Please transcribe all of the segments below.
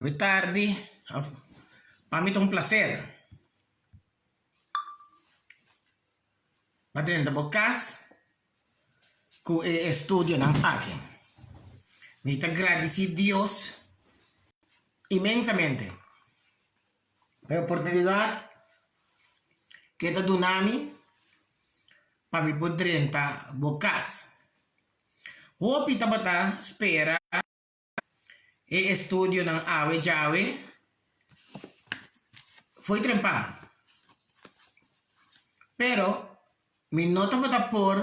Boa tarde. Para mim é um prazer. Para dentro da casa, que o estúdio não aqui. Me agradecido a Deus imensamente pela oportunidade que está dando para me poder entrar na casa. Hope está espera o estúdio não Awe Jawe foi trempar. Pero, mi nota para por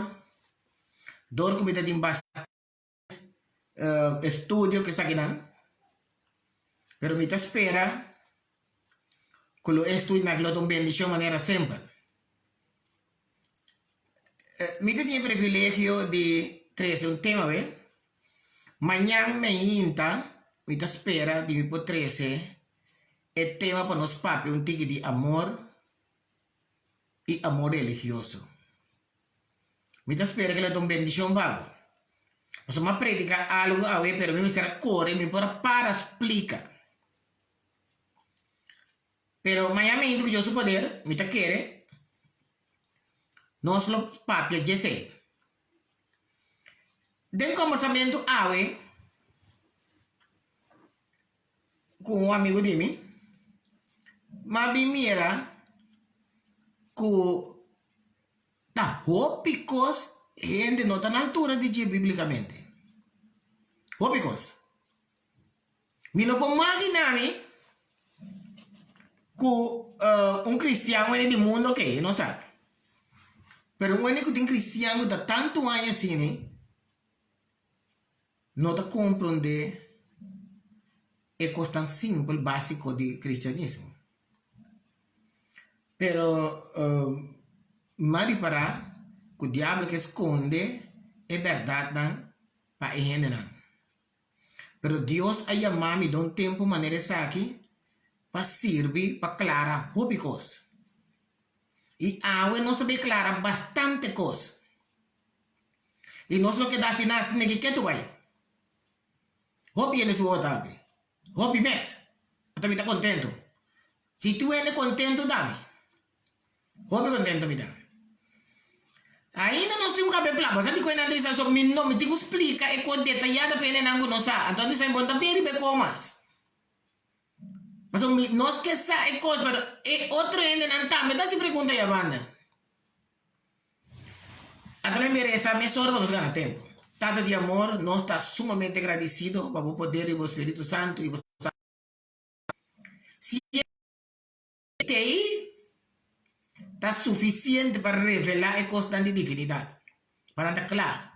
dor que tem bastante estúdio que aqui não. Pero me espera que o estúdio na que lo bendição maneira sempre. Me tem privilégio de trazer um tema, ¿ve? Mañana me inta, me espera de me poder trazer o tema para nos papi, um tique de amor e amor religioso. Me espera que le dê bendição vago. Mas uma predica algo a ver, pero me será core, me para explicar. Pero mañana me inta que eu sou poder, me querer, nós lo papi jesse. Den conversamento awe com um amigo de mim, mas mira que tá hópicos gente não está na altura de dizer biblicamente. Hópicos. Me não pode imaginar que um cristiano é do mundo que não sabe. Pero um único tem cristiano da tanto anos assim, não está compreendendo é coisa tão simples, básico de cristianismo. Pero, mas para que o diabo que esconde é verdade não, para a gente não. Pero Deus a chamado de um tempo maneira aqui para servir para aclarar muitas coisas. E agora nós também aclara bastante coisas. E nós não queda assim, nem que tu vai. Hopi ele sua tabi. Hopi mes. Até me tá contento. Se tu é contento, dá-me. Hopi contento me dá. Ainda nós temos que abrir plano. Mas quando nós dizemos sobre meu nome, tem que explicar e com detalhada para ele não conhecer. Então nós temos que ver bem como mais. Mas nós que sabe coisa, mas outro ainda não está. Me dá se pergunta aí a banda. Até merece a minha sorte para nos ganhar tempo. Tanto de amor, nós estamos sumamente agradecidos por o poder do Espírito Santo e se aí está suficiente para revelar a coisa de divindade. Para estar claro.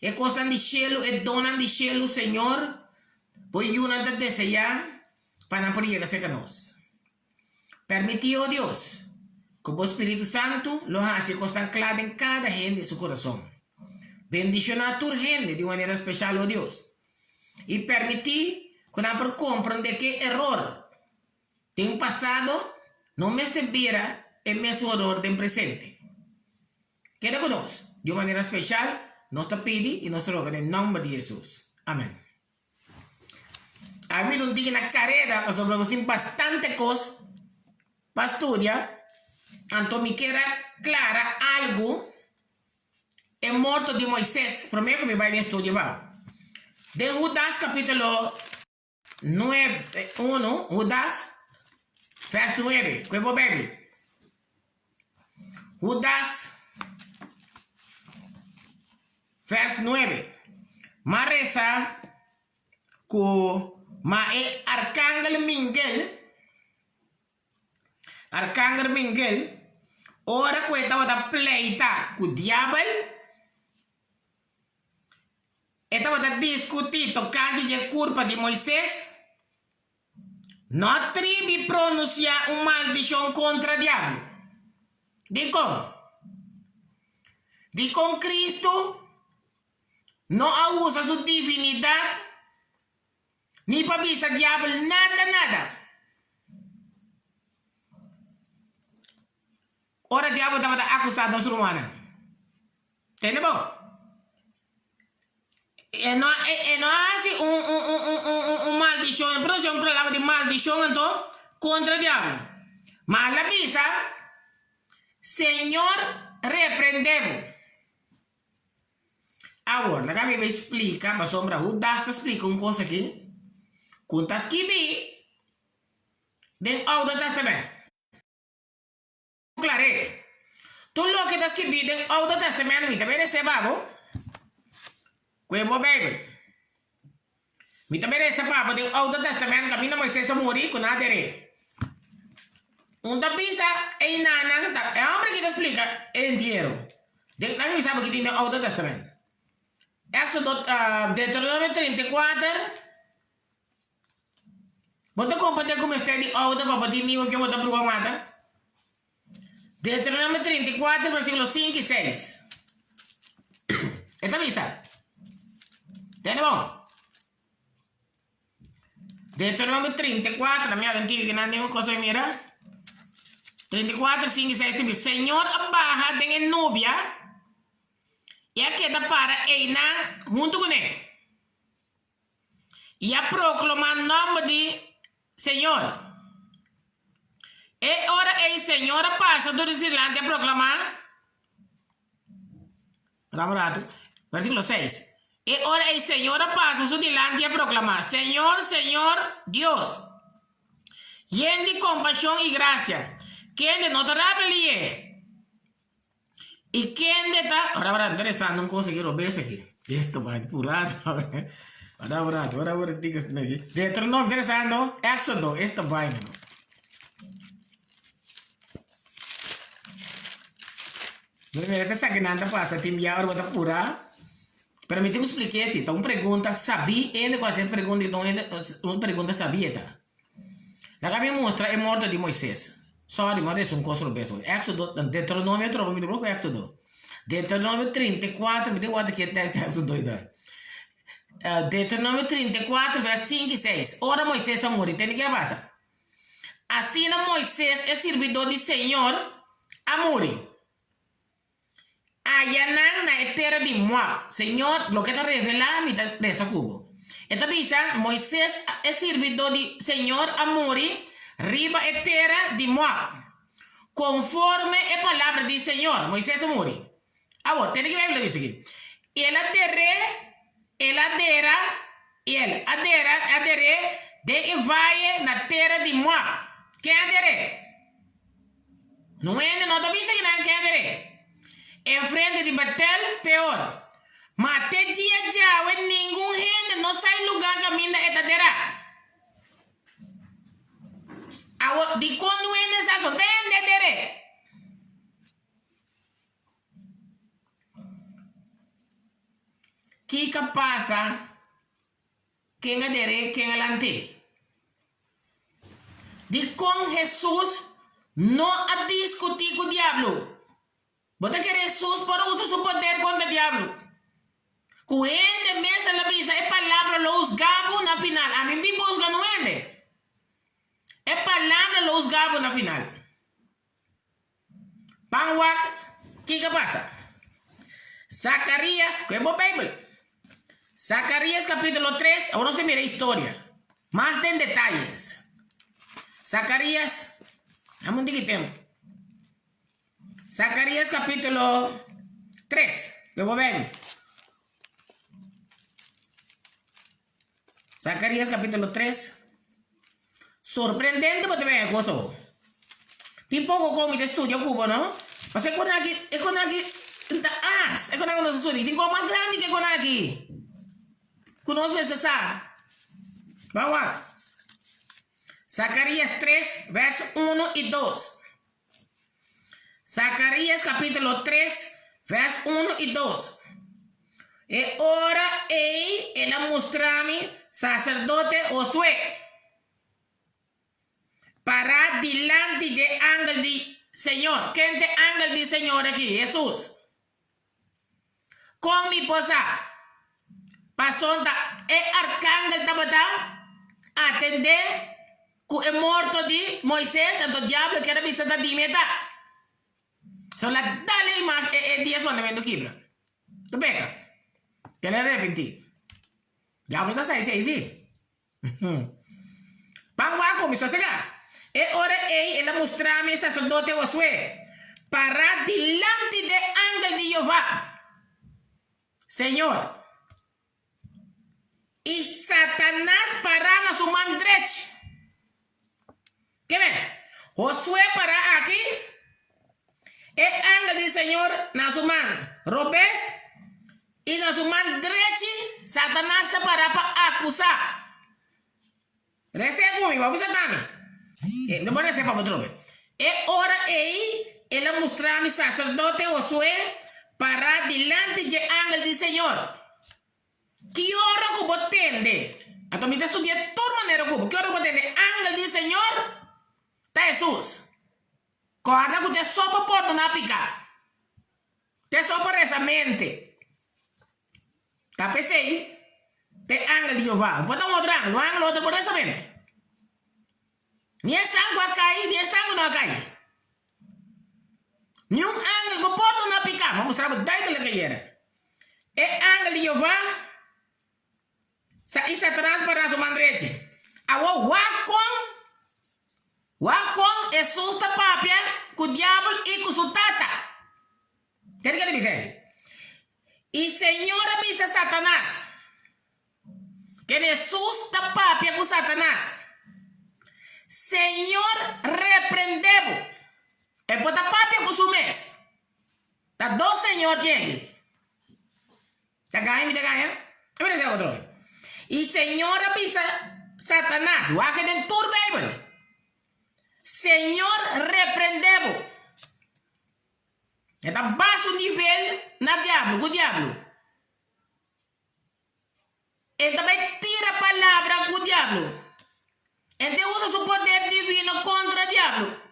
A coisa de cielo, a dona de cielo, Senhor, pois eu não desejar para não poder llegar a nós. Permitiu Deus que o Espírito Santo lo hace coisa clara em cada gente de seu coração. Bendicionar a tua gente de maneira especial, oh Deus. E permitir que nós compreendamos que erro tem passado, não me espera, é mesmo erro tem presente. Queda conosco. De maneira especial, nós te pedimos e nós rogamos em nome de Jesus. Amém. A mim não tem na carreira, mas sobre tem bastante coisa para estudar. Então me queda clara algo. É morto de Moisés, primeiro que me vai estudar. De Judas capítulo 9, 1, Judas, verso 9, que eu vou ver. Judas, verso 9. Maresa, que Arcángel Miguel, ora que estava da pleita com o diabo, estava a discutir tocante de culpa de Moisés, não atreve pronunciar uma maldição contra o diabo. De com Cristo, não usa sua divinidade, nem para avisar o diabo nada. Ora o diabo estava acusado da sua humana. Entende bom? no hace un maldición, pero si un problema de maldición entonces contra el diablo. Mas la visa, Señor, reprendemos. Agora, la Bíblia explica, mas sombra, o Dasta explica uma coisa aqui. Contas que vi, dentro do Novo Testamento. Claro, tudo o que está escrito dentro do Novo Testamento, me também recebava. Quando a Bíblia. Me também recebava dentro do Novo Testamento, que a minha Moisés morreu com nada de da pisa é inanang, é homem que te explica inteiro. Dentro da Bíblia sabe que tem no Novo Testamento. Éxodo, Deuteronômio 34. Bota compartilhar como está de outra para bater nível que eu vou dar programada. Deuteronômio 34, versículos 5 e 6. Esta vista. Tem bom? Deuteronômio 34, na minha antiga que não tem uma coisa mira. 34, 5 e 6 diz: Senhor abarra tem núbia. E a queda para Eina junto com ele. E a proclamar o nome de Senhor. E ora o Senhor passa do Islândia a proclamar. Versículo 6. E ora o Senhor passa do Islândia a proclamar: Senhor, Senhor, Deus. Lleno de compaixão e graça. Quem de não te rebelié. ¿Y quién de está? Ahora, interesante, no conseguí verse aquí. Esto va apurado. Ahora, digas, dentro no, interesante, Éxodo, esta vaina. Este sacanante pasa, Tim, ya ahora va a apurar. Pero me tengo que explicar si, una pregunta, sabía, él va a hacer pregunta, una pregunta sabía. La que me muestra el muerto de Moisés. Sorry, mas isso é coisa beso. Éxodo, Deuteronômio, eu me lembro que é Éxodo. Deuteronômio 34, me deu que é Éxodo doida. Deuteronômio 34, verso 5 e 6. Ora Moisés a morrer, tem que passar. Assim Moisés é servidor do Senhor a morrer. Ayanang na terra de Moab. Senhor, lo que está revelado, me está presa cubo. Esta visa, Moisés é servidor do Senhor a morrer. Riba e terra de Moab, conforme a palavra do Senhor. Moisés morreu. Agora, tem que ver o que diz aqui. Ele adere de vai na terra de Moab. Quem adere? Não é, não está dizendo que não quer adere. Em frente de Betel, Peor. Mas até dia já, nenhum gente não sai lugar caminho esta terra. Di quando é nessa entendere. Que passa? Quem adere, quem alante. De com Jesus não a discutir com o diabo. Bota que Jesus para usar seu poder contra o diabo. Com ele mesmo na bisa é palavra los gabo na final. A mim me busca no ele. É palavra los gabo na final. Pangwak, que passa? Zacarias, que é a Bíblia. Zacarias capítulo 3, ahora se mira historia. Más de detalles. Zacarias, dame un tiempo. Zacarias capítulo 3, que voy a ver. Zacarias capítulo 3. Sorprendente porque me cosa. Tem pouco como de estudio cubo, ¿no? Mas é con aqui, é con nosso estudo. Tem como mais grande que con aqui. Conosco essa. Vamos lá. Zacarias 3, verso 1 e 2. Zacarias capítulo 3, verso 1 e 2. E ora ela mostrame sacerdote Josué. Para delante de ángel de Señor. ¿Quién es ángel de Señor aquí? Jesús. Con mi posa. Pasó el arcángel tabata atender con el muerto de Moisés, el diablo que era visita de meta. Son las dale más el día cuando vendo quibra. ¿Tú peca? Que le arrepentí. Ya me está sí. Pangwa como eso será. Ahora él mostrarme sacerdote Josué para delante de ángel de Jehová. Señor. Y Satanás para a su mano derecha. ¿Qué ven? Josué para aquí. El ángel del Señor na su mano. Robes. Y na su mano derecha. Satanás está para acusar. Rece conmigo, vamos a también. No puede ser para otro. Ahora él mostró a mi sacerdote Josué para delante del ángel del Señor. ¿Qué hora que vos tende? Entonces, me estudié de toda manera como. ¿Qué hora que vos tende? Ángel del Señor. Está Jesús. Corda que te sopa por una pica. Te sopa esa mente. Está pensé. Te ángel de Jehová. No puedo mostrar. No ángel otro por esa mente. Ni es algo a caer, ni es algo no a caer. Ni un ángel no puede una pica. Vamos a mostrar lo que quiera. El ángel de Jehová. Y Satanás para su mano derecha. Agua Wakon Jesús está papia con diablo y con su tata. ¿Tiene que decir? Y Señor avisa a Satanás que Jesús está papia con Satanás. Señor reprendemos. El está papia con su mes. Está dos señor tiene. ¿Se cae? ¿Me cae? ¿Qué me dice otro? Y Señor avisa Satanás. Wagen en tu Bible. Señor reprendemos. Está bajo nivel na diablo, con diablo. Él también tira palabra con diablo. Él usa su poder divino contra el diablo.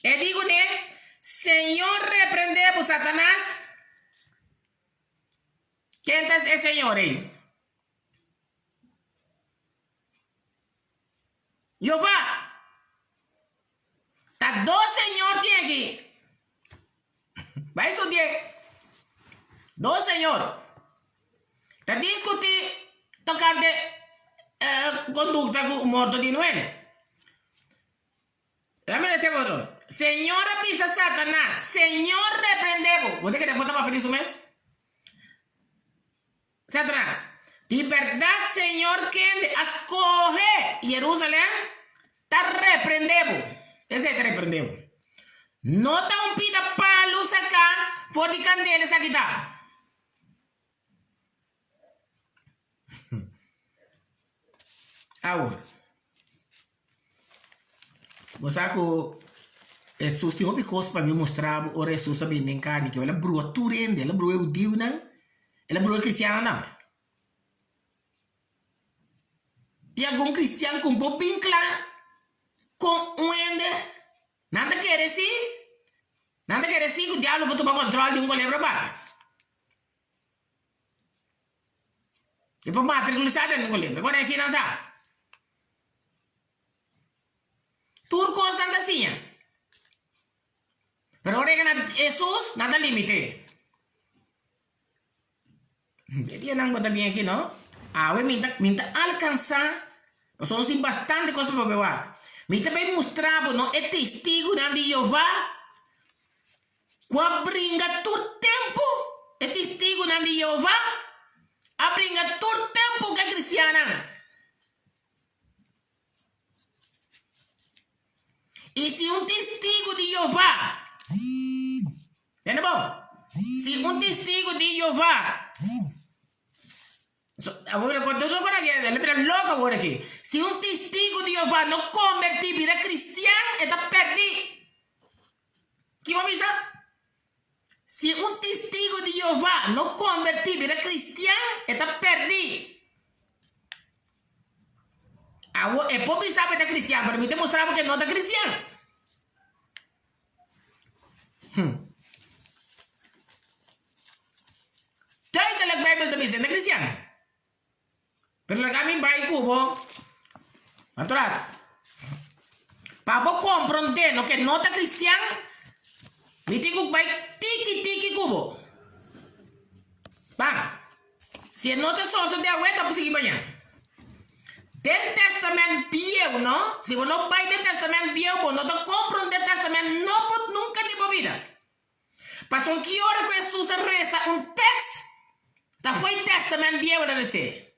Él digo, Señor reprendemos Satanás. ¿Quién es el Señor ahí? Jehová. Está dos señores aquí. Va a estudiar. Dos señores. Está discutir, tocar de conducta con muerto de nuevo. Déjame decir otro. Señor avisa a Satanás. Señor reprendemos. ¿Usted quiere votar para pedir su mes? Satanás. De verdad, Señor, que escoge Jerusalén, te reprendemos. Ese te reprendemos. No te un pida palos acá, por de candelas aquí está. Ahora, vos saco Jesús tinha uma coisa para me mostrar, o Jesus sabe nem carne, que ela brua turende, ela brua judeu não, ela brua cristiana não. E algum cristiano com um bem claro, com um ende, nada quer decir que o diabo vai tomar controle de um goleiro para depois matriculado de um goleiro, agora é financiar. Tudo constante assim. Pero ahora que Jesús, nada límite. Dia nang también aquí, ¿no? Ahora minta alcanzar. Nosotros tenemos bastante cosas para ver. Minta bem mostrar, ¿no? Es testigo de Jehová. Cuando brinca tu tempo, es testigo de Jehová. A brinca tu tempo que es cristiana. Y si un testigo de Jehová, ¿entendemos? Si un testigo de Jehová, si un testigo de Jehová no convertir vida cristiana, está perdido. ¿Qué va a pensar? Si un testigo de Jehová no convertir vida cristiana, está perdido. Es por pensar que está cristiano, pero me demostramos que no está cristiano. Todo la Biblia te dice, no es cristiano. Pero la que va a cubo, para comprender lo que no está cristiano, me tengo que ir tiki cubo. Va. Se não te só de aguenta para seguir banhar. Den testamento viejo, não? Se você não vai den testamento viejo, não te compra den testamento, não pode nunca de vida. Pastor, que hora que Jesus reza texto, da foi testamento viejo de você.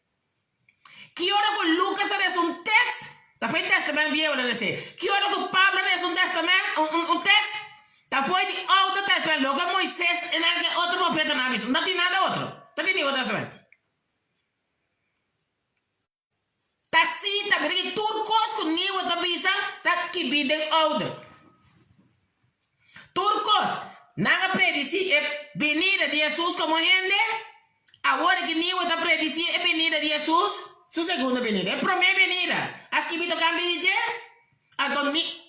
Que hora que Lucas reza texto, da foi testamento viejo de você. Que hora que Pablo reza testamento, texto, da foi de Alto Testamento. Lo que Moisés e outro profeta não visto. Não tem nada outro. Não tem nenhum testamento. Tá cita, porque turcos com nível da visa, tá que videm oude. Turcos, não predici a venida de Jesus como gente, agora que nível da predici a venida de Jesus, sua segunda venida, a primeira venida. As que viram canto de dizer, a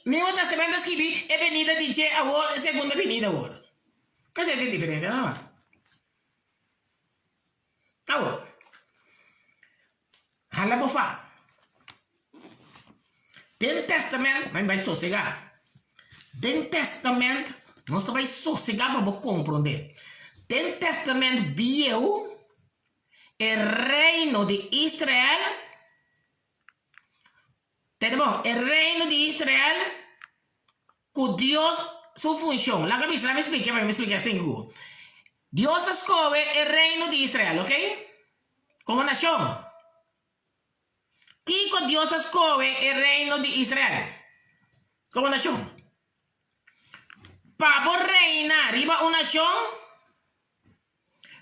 nível da semana que vi a venida de dizer, agora a segunda venida agora. Qual é a diferença, não é? Agora, hala bofa. Den testamento, mas vai sossegar. Den testamento, nós vai sossegar para você compreender. Den testamento viejo, o reino de Israel, entendeu? O reino de Israel, com Deus, sua função. Lá que me explica assim. Deus escolhe o reino de Israel, ok? Como nação. Kiko Dios escoge el reino de Israel como nación. Para reinar arriba una nación,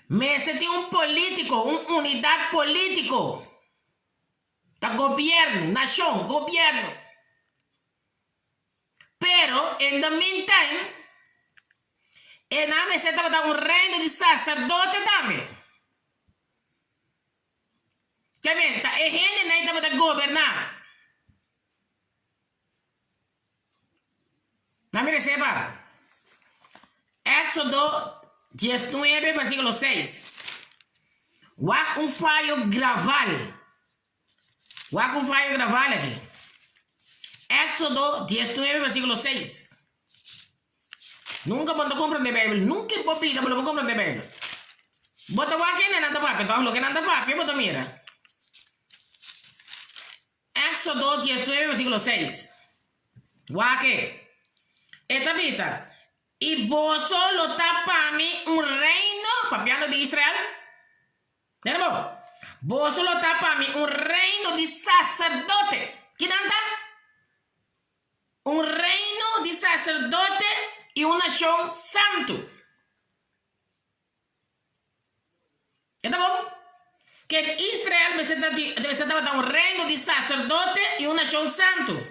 necesita un político, una unidad político. Da gobierno, nación, gobierno. Pero en the meantime, en la necesita un reino de sacerdote también. Que venta, e gente necesita gobernar. No me sepa. Éxodo 19, versículo 6. Guac un fallo graval. Guac un fallo graval aquí. Éxodo 19, versículo 6. Nunca cuando compran de Biblia, nunca puedo pedir, pero lo compran de Biblia. Bota guac en el papi, entonces lo que anda papi, bota mira. Éxodo 19, versículo 6. Guaque. Esta visa. Y vos solo tapa a mí un reino, papiano de Israel. ¿Tenemos? Vos solo tapa a mí un reino de sacerdote. ¿Quién anda? Un reino de sacerdote y una nación santo. ¿Entendemos? Que Israel necesitaba un reino de sacerdote y una nación santo.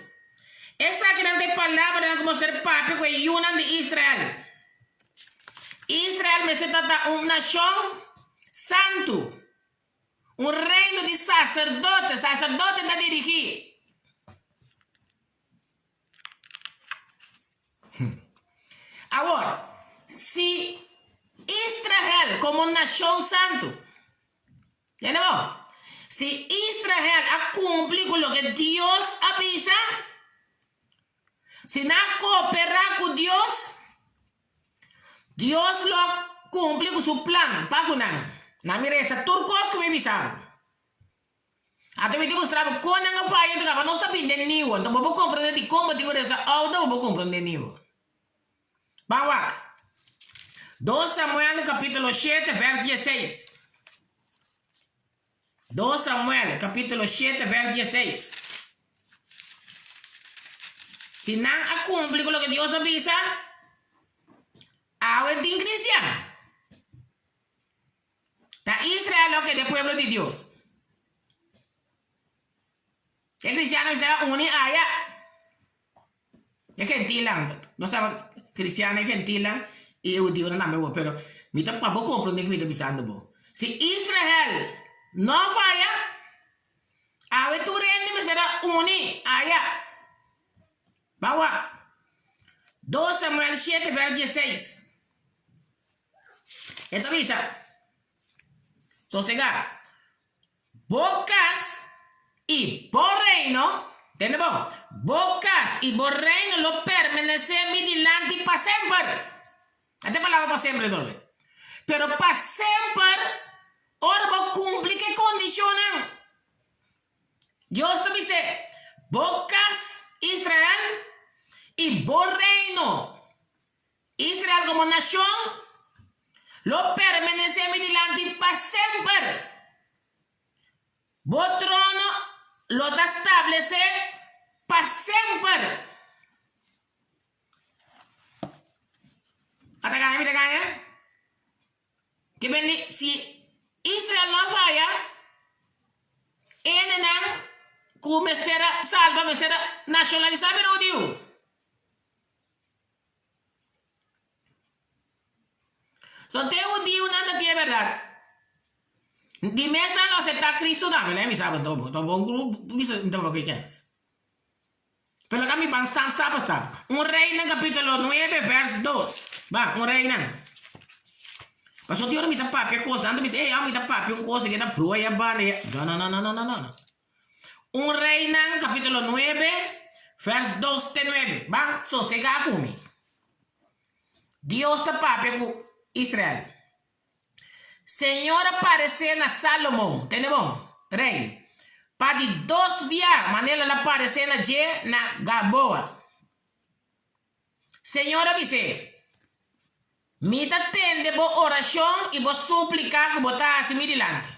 Esa grande palabra como ser papi que una de Israel. Israel necesitaba una nación santo. Un reino de sacerdote. Sacerdote da dirigir. Ahora, si Israel como nación santo, ¿entendemos? Si Israel ha cumplido con lo que Dios avisa, si no coopera con Dios, Dios lo cumple con su plan. Pagunan. No mire esa turcos que me avisaron. Hasta me demostraba con una falla de capa. No está bien de niño. Entonces no puedo comprender de cómo digo esa auto. No puedo comprender de niño. Vamos a 2 Samuel capítulo 7, verso 16. 2 Samuel capítulo 7, verso 16. Si no ha cumplido lo que Dios avisa, ahora es de cristiano. Está Israel lo que es el pueblo de Dios. El cristiano será unido allá. Es gentila. No estaba cristiano, es gentila. Y judío no me voy. Pero mi tampoco comprende que me estoy avisando. Si Israel no falla, ahora tu reino será unido allá. Vamos a 2 Samuel 7, verso 16. Esta avisa. Sosegar. Bocas y por reino. ¿Entendemos? Bocas y por reino lo permanece mi delante para siempre. Esta palabra para siempre, doble. Pero para siempre, Ora vos cumplir que condicionan. Dios te dice, bocas Israel y vos reino. Israel como nación lo permanece delante para siempre. Vos trono lo establece para siempre. ¿Hasta acá? Que bendi si Israel no falla, enenan ku mesera salva mesera nacionalizar pero diu. So te diu nada tiene verdad. Dime esta no acepta Cristo dame, mi sabe todo bon grupo, bisa então que queres. Pero acá mi pan está. Un rey en capítulo 9 verso 2. Va, un rey en. Pasó Dios mi tapa, que cosa, anda me dice, mi tapa, un cosa que da prua ya bane. No. Un rey en capítulo 9 verso 2 de 9. Va, sosega kumi. Dios tapa con Israel. Señor aparece a Salomón, tenemos rey. Para de 2 días, manera la aparece na Gaboa. Señora dice, mi te atende por oración y por suplicar que vos estás así delante.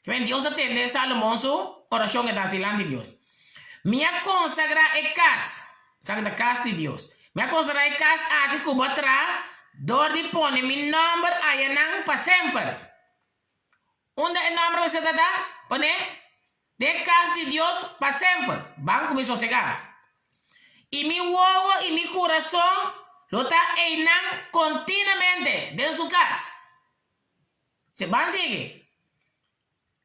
Dios atende a Salomón su oración que está delante de Dios. Me consagra el casa, saca casa de Dios. Me consagra el casa a que cubo atrás. Donde pone mi nombre allá para siempre. ¿Dónde el nombre de ese tata? Pone de casa de Dios para siempre. Banco mi sosegado. Y mi huevo y mi corazón lo está einan continuamente de su casa. Se van a seguir.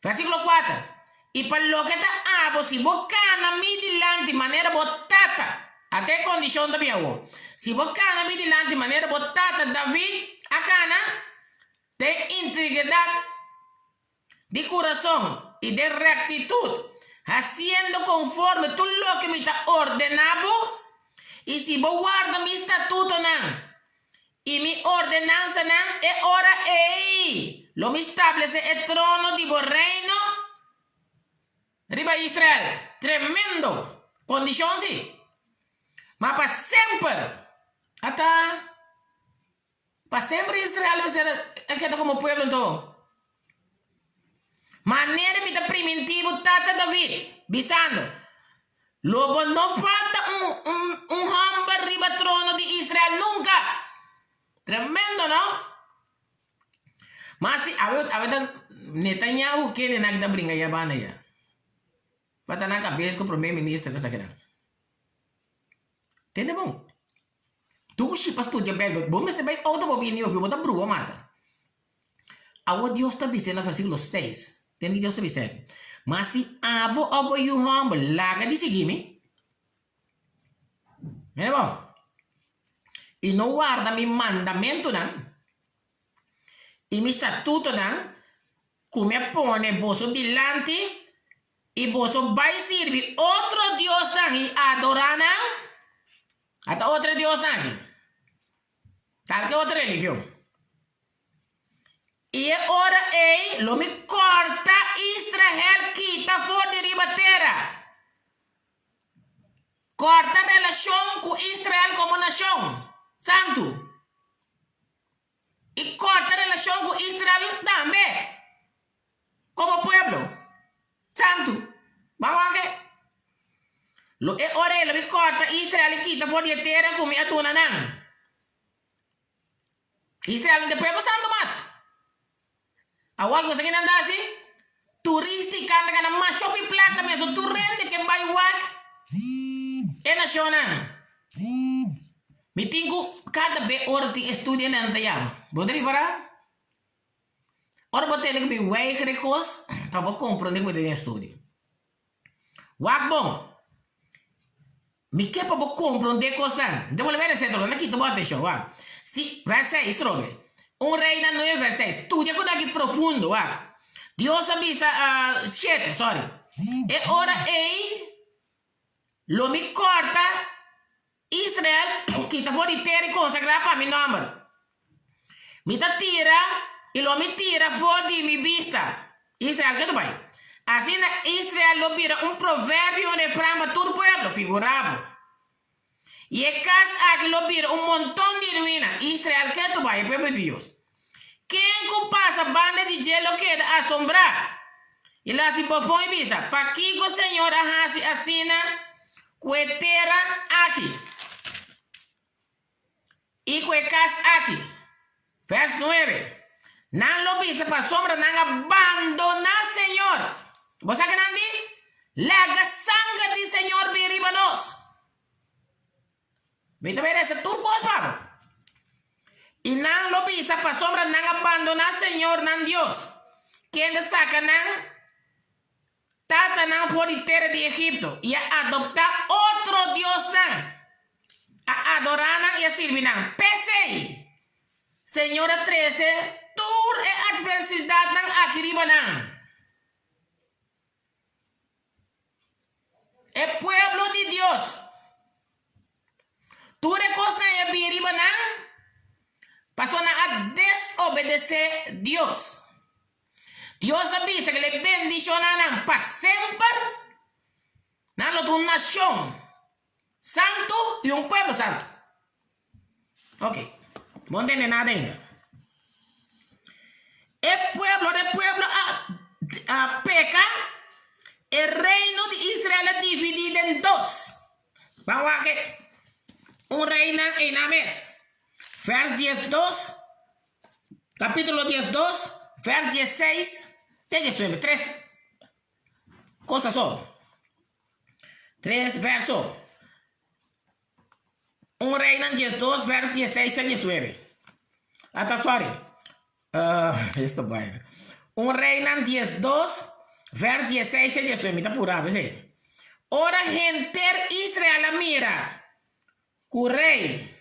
Versículo 4. Y para lo que está abo, si vos cana mi delante manera botata, a qué condición de viejo. Si vos cana mi delante manera botata David a cana de integridad, de corazón y de rectitud, haciendo conforme tú lo que me está ordenado. Y si vos guardas mi estatuto y mi ordenanza es ahora lo me establece el trono de vos reino arriba Israel. Tremendo condición sí. Mas para siempre. Hasta para siempre Israel va a ser el que está como pueblo en todo. Manera mi primitivo tata David, visando. Luego no falta un hombre arriba trono de Israel nunca. Tremendo, ¿no? Mas si, a ver, Netanyahu que na kita brinca ya bana ya. Pata na cabeça com o primeiro ministro dessa querendo. Entende bom? Tu que chipas tu de belo, bom mas vai outra bobinha ouviu, bota brua mata. Awo Deus está dizendo no versículo 6. Tem que Deus está dizendo. Mas se abo you humble, larga de seguir-me. É bom? E não guarda mi mandamento, não. E mi estatuto, não. Come pone bolso delante. E bolso vai servir outro Deus, não. E adorar, não. Até outro Deus, não. Tal que outra religião. E ora lo me corta Israel quita fora de ribatera. Corta relación con Israel como nación santo. Y corta relación con Israel también como pueblo santo. Vamos a ver. Lo me corta Israel quita fora de tierra como a tu nanán. Israel de pueblo santo más. Awal ko sa ginandasi, turística na ka mas shopping placa meso tu rende que vai wak e nacional. Mitingku cada be orti estudia na antayama. Bodri para? Ora bote que be way recos, tabo comprende que de estudio. Wak bom. Mi que pa bo comprende costa. Devo le vere setolo, na kito bote show, wak. Si, verse istrobe. Un reina 9 verso 6. Estudia con aquí profundo. ¿Va? Dios avisa 7, sorry. E ora lo mi corta Israel quita fuori terra consagrada para mi nombre. Mi ta tira y lo me tira fuera de mi vista. Israel, ¿qué tú ves? Así Israel lo mira un proverbio, un refrán para todo el pueblo, figurado. Y el caso aquí lo mira un montón de ruinas. Israel, ¿qué tú ves? El pueblo de Dios. ¿Quién pasa banda de hielo queda asombrar? Y la si por y visa, pa' Kiko Señor ajasi asina, cuetera aquí. Y cuecas aquí. Vers 9. Nan lo visa pa' sombra, nan abandonar Señor. ¿Vos sabés qué nan di? La sangre di Señor biribanos. ¿Viste ver ese turco, Pablo? Y nan lo visa pa' sombra, nan abandonar Señor, nan Dios. ¿Quién le saca nan? Tata nan por tierra de Egipto y a adoptar otro Dios nan. A adorar nan y a servir nan. Pese Señora 13, tur e adversidad nan akiriba nan. El pueblo de Dios. Tu recosta e biriba nan. Pasó a desobedecer Dios. Dios avisa que le bendicionarán para siempre. Nada de una nación santo y un pueblo santo. Ok. No entiende nada ainda. El pueblo peca. El reino de Israel es dividido en dos. Vamos a que un reino en la mesa. Vers 10:2. Capítulo 10:2. Vers 16. Tres cosas son. 3 versos. Un reino en 10:2, vers 16 y 19. Hasta sorry. Esto bueno. Un reino en 10:2, vers 16 y 19. Está apurado, ¿sí? Ora gente Israel mira. Currey.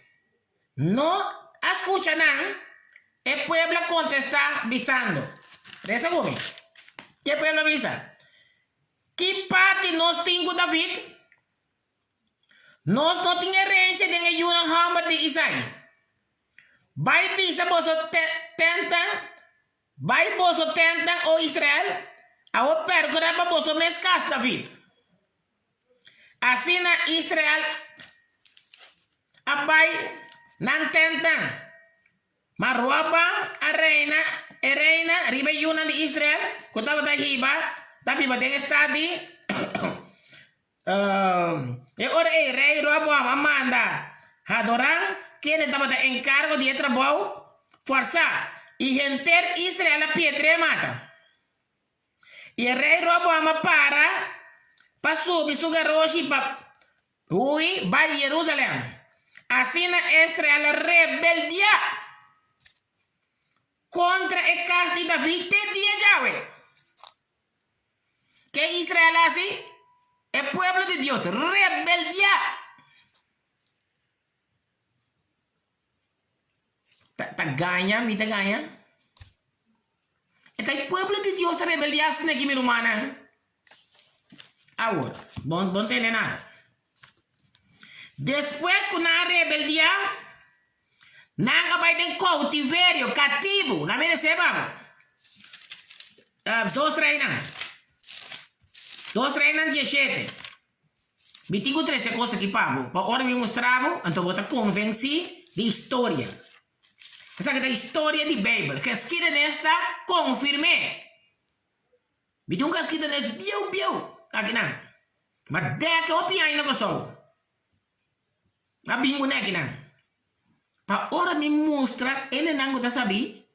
No escuchan. El pueblo contesta avisando. ¿De seguro? ¿Qué pueblo avisa? ¿Qué parte nos tengo David? Nos no tiene herencia de el Yunan Hammer de Isaías. Vai visa boso tentan. Vai boso tentan o Israel. A o pergora para boso mescas David. Así na Israel. Abai nan tentan. Maruapa a reina riba Yunan de Israel. Kutaba da hiba. Tapi ba den estadi. E ora rei Roboam Amanda. Hadoran. Quien estaba de encargo de trabajo. Fuerza. Y enter Israel a pietre mata. Y el rey Roboam para. Pa subir su garroshi pa. Ui va a Jerusalén. Así na Israel rebeldia. Contra el casa de David te día Yahweh. ¿Qué Israel hace? El pueblo de Dios, rebeldia. ¿Te gana? ¿Me te gana? El pueblo de Dios rebeldia es aquí mi humana. Ahora, no tiene nada. Después con la rebeldia, nanga vai de cautiverio, cativo. Na mesa se vamos. Dos reinas 17. Me tengo 13 cosas que pago. Ahora me mostravo, então vou te convencer de história. Essa é a história de Bíblia. Que escrita nesta confirme. Me tengo que escrita nesta biu. Aqui não. Mas dá que eu opinião ainda que sou. A bingo não é aqui não. Pa ora me mostra ele não gosta saber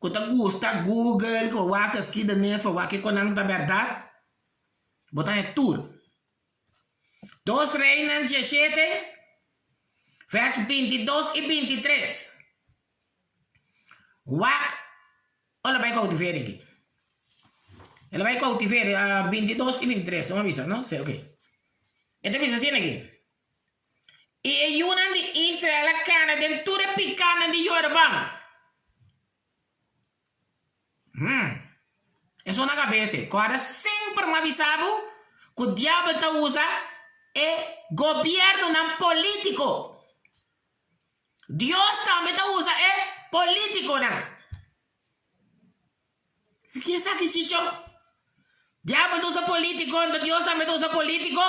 que tá gosta Google que o que esquida nessa o que não da verdade botar é tudo. 2 Reinas 17 versos 22 e 23. Wak olha vai cautiverio aqui. Ela vai cautiverio a 22 e 23, não avisa, não? Sei, ok. Então avisa assim aqui. E Yunan de Israel a cana del ture picana de Yorubam. Eso na cabeça. Agora sempre me avisava que o diabo está usa é governo não político. Deus também está usa é político não. ¿Qué es aquí, chicho? Diablo tú sos político, Dios también tú sos político.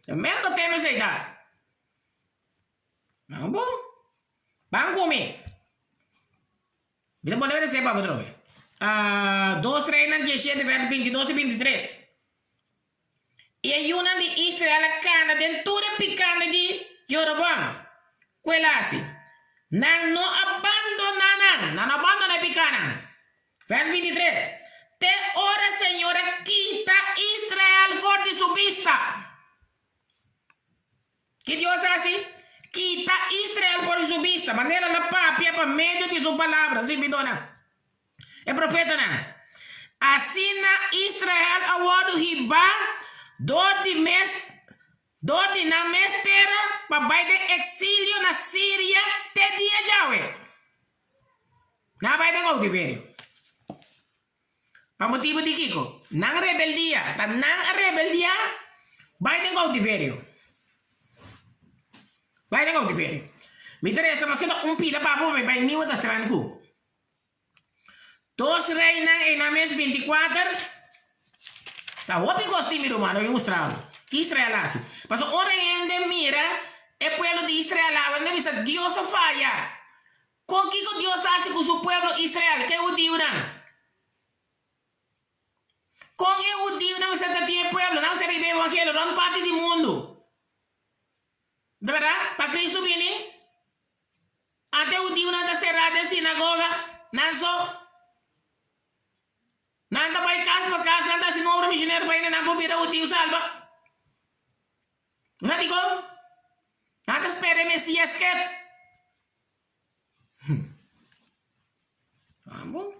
Tremendo tema ese ya. Vamos. Vamos comigo. Mira, poner esse para outra vez. 2 Reinas 17, verso 22 e 23. E aí una de Israel a cana dentura picana de Jeroboam. Quella assim. Não abandona picana. Verso 23. Te ora, Senhora, quita Israel por de su vista. Que Deus assim? Quita Israel por su vista. Maneira na papia para meio de sua palavra. Sim, bidona. É profeta, não. Assim na Israel awado riba dor de na mestera para vai de exílio na Síria te dia jawe. Na vai de cautiverio. Para motivo de Kiko, não rebeldia, tá não rebeldia, vai de cautiverio. Vai de cautiverio. Me interessa, mas que não pila para vai vai Novo Testamento. 2 Reinas en la mes 24. Tá o gosti mi romano eu mostrava. Israel assim. Mas o rei de mira é pueblo de Israel, onde vista Deus falha. Com que Deus hace com seu pueblo Israel, que é o Deus não. Com o Deus não se tem pueblo, não se rebe evangelho, não parte do mundo. De verdade? Para Cristo vini? Até o Deus não está cerrado em sinagoga, não só. Nanda vai casa para casa, nanda se não missionário vai na bobira o Deus salva. Não digo? Nanda espera Messias que. Vamos.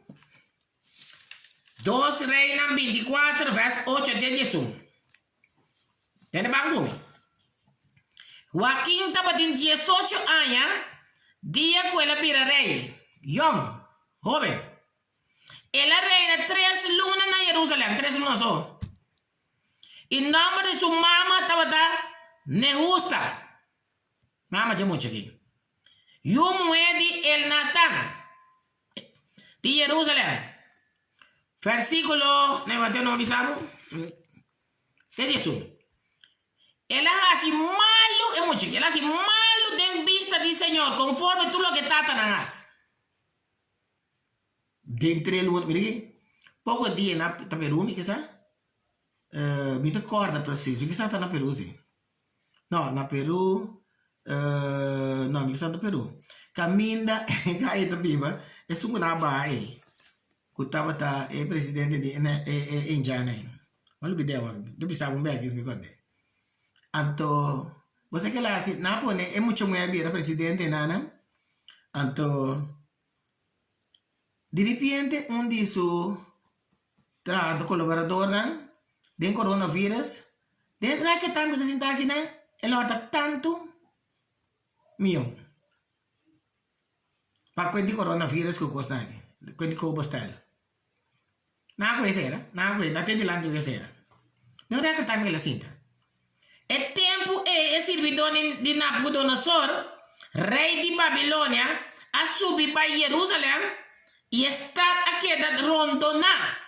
2 Reinas 24, verso 8 até 11. Tem banco. Joaquim estava de 18 anos, dia que ele vira rei. Young, jovem. Ela reina 3 lunas na Jerusalém, 3 lunas só. E o nome de sua mama estava Nehusta. Mama de muito aqui. E o mulher de Elnatan, de Jerusalém. Versículo, não vai não avisamos? Que diz isso? Ela hace malo, é muito aqui. Ela hace malo de vista do Senhor, conforme tudo o que Tata não hace. Dentre lunas, mira aqui. Pouco dia na Peru, me que sabe? Me recorda para vocês, me que sabe na Peru, sim. Não, na Peru, não, me que sabe na Peru. Caminda, cai da biba, é sumo na Bahia. Kutaba ta é presidente de Indiana. Olha o vídeo agora, do bisabo bem aqui, me conta. Anto, você que lá assim, na pone é muito mais bem presidente nana. Anto de repente, de seus colaboradores do coronavírus, dentro da que tanto de sentar aqui, ele orta tanto milhão. Para quando o coronavírus que custa aqui, quando o cobostal. Não conhecerá, não conhecerá, até de lá não conhecerá. Não é que tanto ele sinta. É tempo é servidor de Nabucodonosor, rei de Babilônia, a subir para Jerusalém. E estar aqui da rondonar.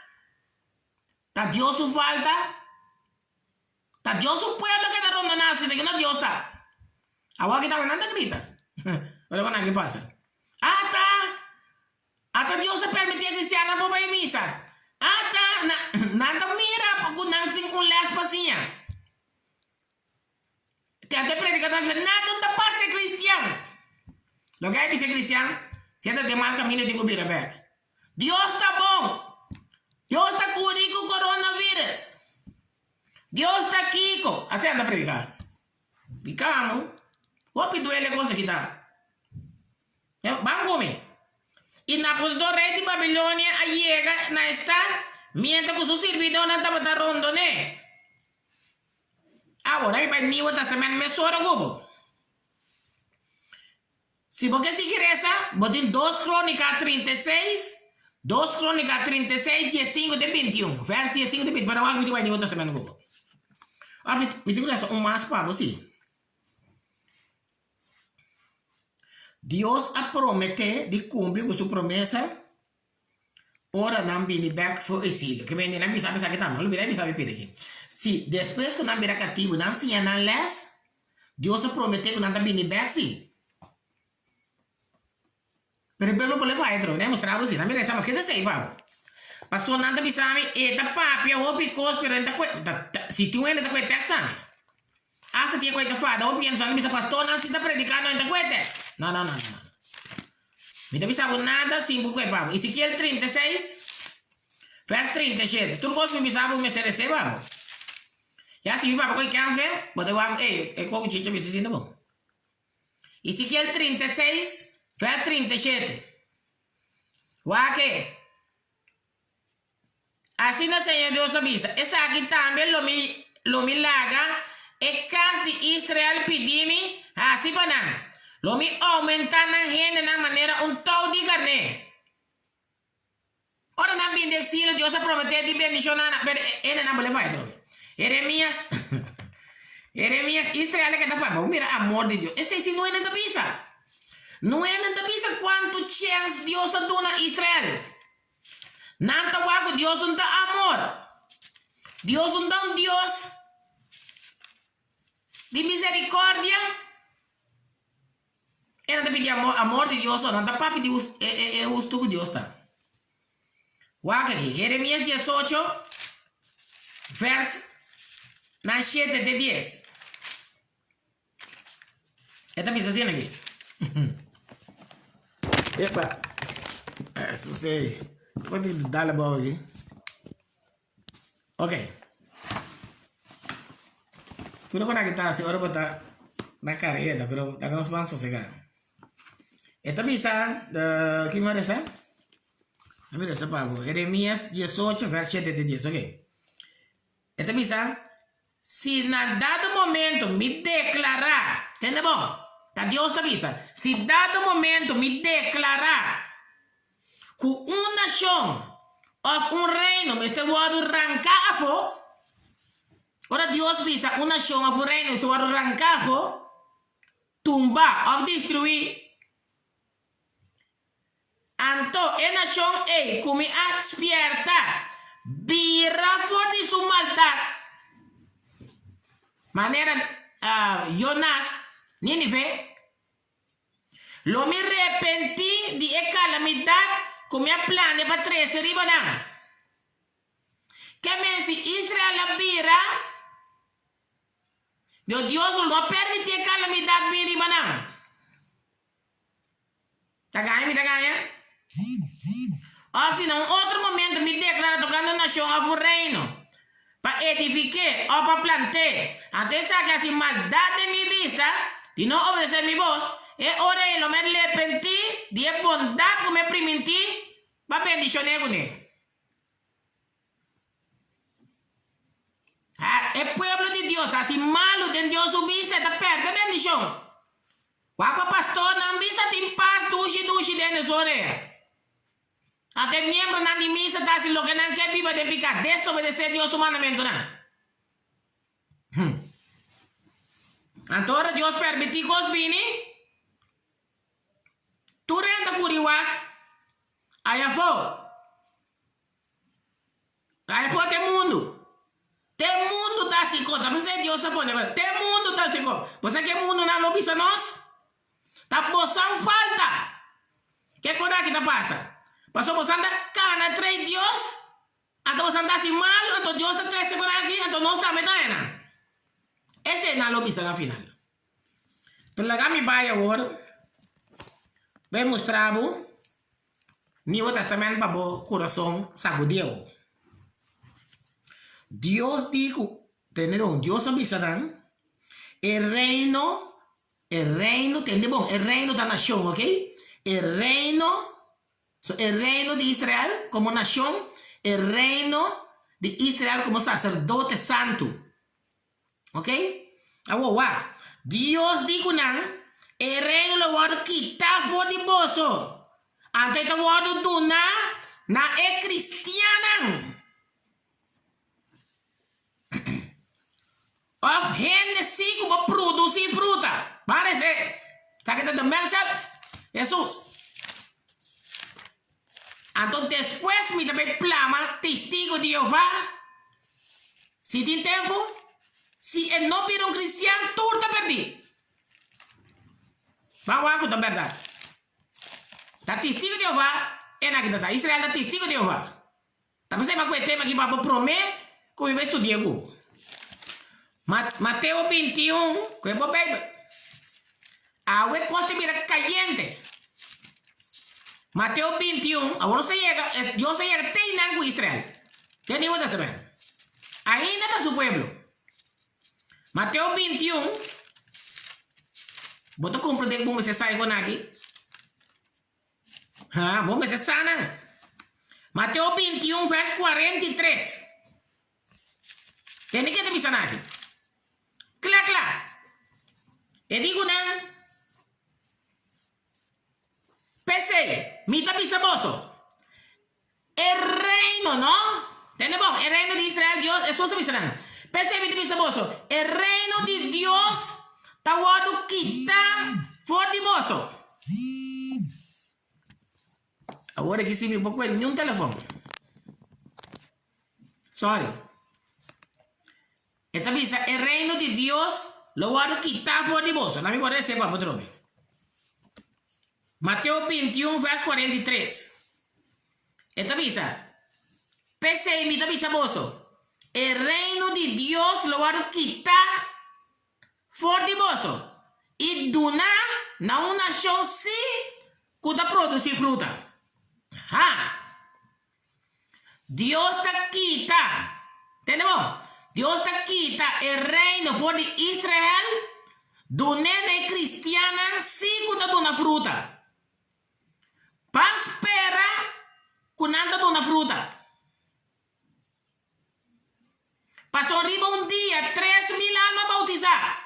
Tá Deus falta? Tá Deus o pueblo que está rondonando, se que não Deus está. Agora que está nada grita. Olha para que passa. Tá Deus está permitindo cristiana para ir à missa. Tá, nada mira, porque não tem lespacinha. Tem até predicador que nada está para ser cristiano. Lo que é ser cristiano? Siéntate mal camino de cubrir back. Dios está bom. Dios está curindo com o coronavírus. Dios está aqui. Assim anda a predicar. Ficamos. O que duele coisa que está. Vamos comer. E Nabucodonosor, rei de Babilônia, chega na está, mientras que o servidor não estava rondo, né? Agora, vai para o Novo Testamento, me soura como. Se você se interessa, botem 2 Crônicas 36, 2 Crônicas 36, 15 de 21. Verso 15 de 21. Para o que vai no Novo Testamento. Me interessa mais para você. Deus a promete de cumprir com sua promessa ora não vini back for exílio. Que vem não bisa que tá, não vira bisa pedir aqui. Se depois que não vira cativo, não se não les, Deus prometeu que não tá vini back sim. Pero pelo pole vai entro, né? Mostrar assim, não me resta mais que sei, vamos. Passou nada bisa me e da papia o picos pero ainda se tu ainda coi text sabe. Ah, se tinha coisa fada, ou pensa que bisa pastor não se tá predicando ainda coi text. Não. Me deve saber nada sim, porque vamos. Ezequiel 36, vers 37. Tu podes me saber me ser vamos. Já se vai para coi cansa, pode vamos, como chicha me sentindo bom. Ezequiel 36, vers 37. Waque. Assim o Senhor Deus avisa. Essa aqui também lo milagre e casa de Israel pedime assim para não. Lo mi aumenta na gente na maneira tal de carne. Ora na bendecir Deus a prometer de bendicionar, pero ele não pode fazer. Jeremias, Israel que está falando, mira amor de Deus. Esse sim não é nada pisa. Não é nada pisa quanto chance Deus a dona a Israel. Não tá guapo Deus não dá amor. Deus não dá Deus de misericórdia. Era de pedir amor de Deus, não está para pedir o estudo de Deus. Guaca aqui, Jeremias 18, vers 7 de 10. Esta pisa assim aqui. Epa, isso sei. Vou te dar a bola aqui. Ok. Pero con que está así, ahora está na careta, pero la que nos van a sosegar. Esta pisa, ¿qué me parece? Mira, ese pago. Jeremías 18, vers 7 de 10, ok. Esta pisa, si en dado momento me declarar, ¿entiende bom? Dios te avisa, si dado momento me declarar que una nación o un reino me está arrancado, ahora Dios avisa, una nación o un reino se va a arrancar, tumbar o destruir. Anto, en nación como despierta, vira por de su maldad. Manera, Jonas, Nínive, lo me arrepentí de calamidad como mi plan de para 13 ribanan. Que me si Israel la vira, Dios no permite calamidad de ribanan. ¿Tagaya? Al final, otro momento me declara tocando nación a un reino. Para edificar o para plantar. Antes de que así maldad de mi vista y no obedecer mi voz, ahora lo me arrepentí de bondad que me permití para bendicionar con él. El pueblo de Dios, así malo de Dios su vista, está perde bendición. Guapa pastor, não vista tem paz, dushi dentro da orelha. Até membro na missa tá assim, lo que não quer viver de picar, desobedecer Deus humanamente, não. Agora Deus permitiu que os vini, tu renda por igual, aí foi tem mundo. Tem mundo tá assim, conta, mas é Deus sapone, tem mundo tá assim, você quer mundo na lobisa nós? Tá boçando falta. Que coisa que tá passa? Passou boçando cana três Deus. Então você anda assim mal, então Deus tá três segundos aqui, então nós também tá aí. Esse é na lobisa na final. Pelo que me vai agora, vai mostrar o Novo Testamento para o coração sacudiu. Deus dijo, tener Dios avisa el reino, ¿entendemos? El reino de la nación, ¿ok? El reino de Israel como nación, el reino de Israel como sacerdote santo, ¿ok? Ahora, Dios dijo, el reino lo voy a quitar por el bolso, antes te voy a donar, na es cristiana. Of gente sigo para produzir fruta. Parece. Está que te também, Jesus. Entonces después me también plama testigo de Jehová. Si tiene tiempo, si él no pide un cristiano, tú te perdí. Vamos a contar verdad. La testigo de Jehová, es aquí está. Israel es testigo de Jehová. También se me acuerda tema que va a prometer que voy a estudiar. Mateo 21, que voy a ver. Ahora coste mira caliente. Mateo 21, ahora se llega, Dios se llega a Israel. ¿Qué nivel de saber? Ahí está su pueblo. Mateo 21. Vos te comprendes cómo se sabe con aquí. Ah, vos me se sana. Mateo 21, verso 43. Tiene que te pisar aquí. Claro. Y digo, ¿no? Pese, mita pisaboso. El reino, ¿no? Tenemos el reino de Israel, Dios, eso se pisarán. Pese, mita pisaboso. El reino de Dios, tawado quita, fortimoso. Ahora que sí me pongo en un teléfono. Sorry. Esta visa, el reino de Dios, lo voy a quitar fortimoso. No me puede decir para otro. Mateo 21, verso 43. Esta visa. Pese mi visa boso. El reino de Dios lo va a quitar fortimoso. Y duna na una nación sí que produce fruta. Ajá. Dios te quita. ¿Tenemos? Dios te quita el reino for de Israel. Dunene cristiana sí que una fruta. Paspera kunanda una fruta. Pasó arriba un día 3,000 almas bautizadas.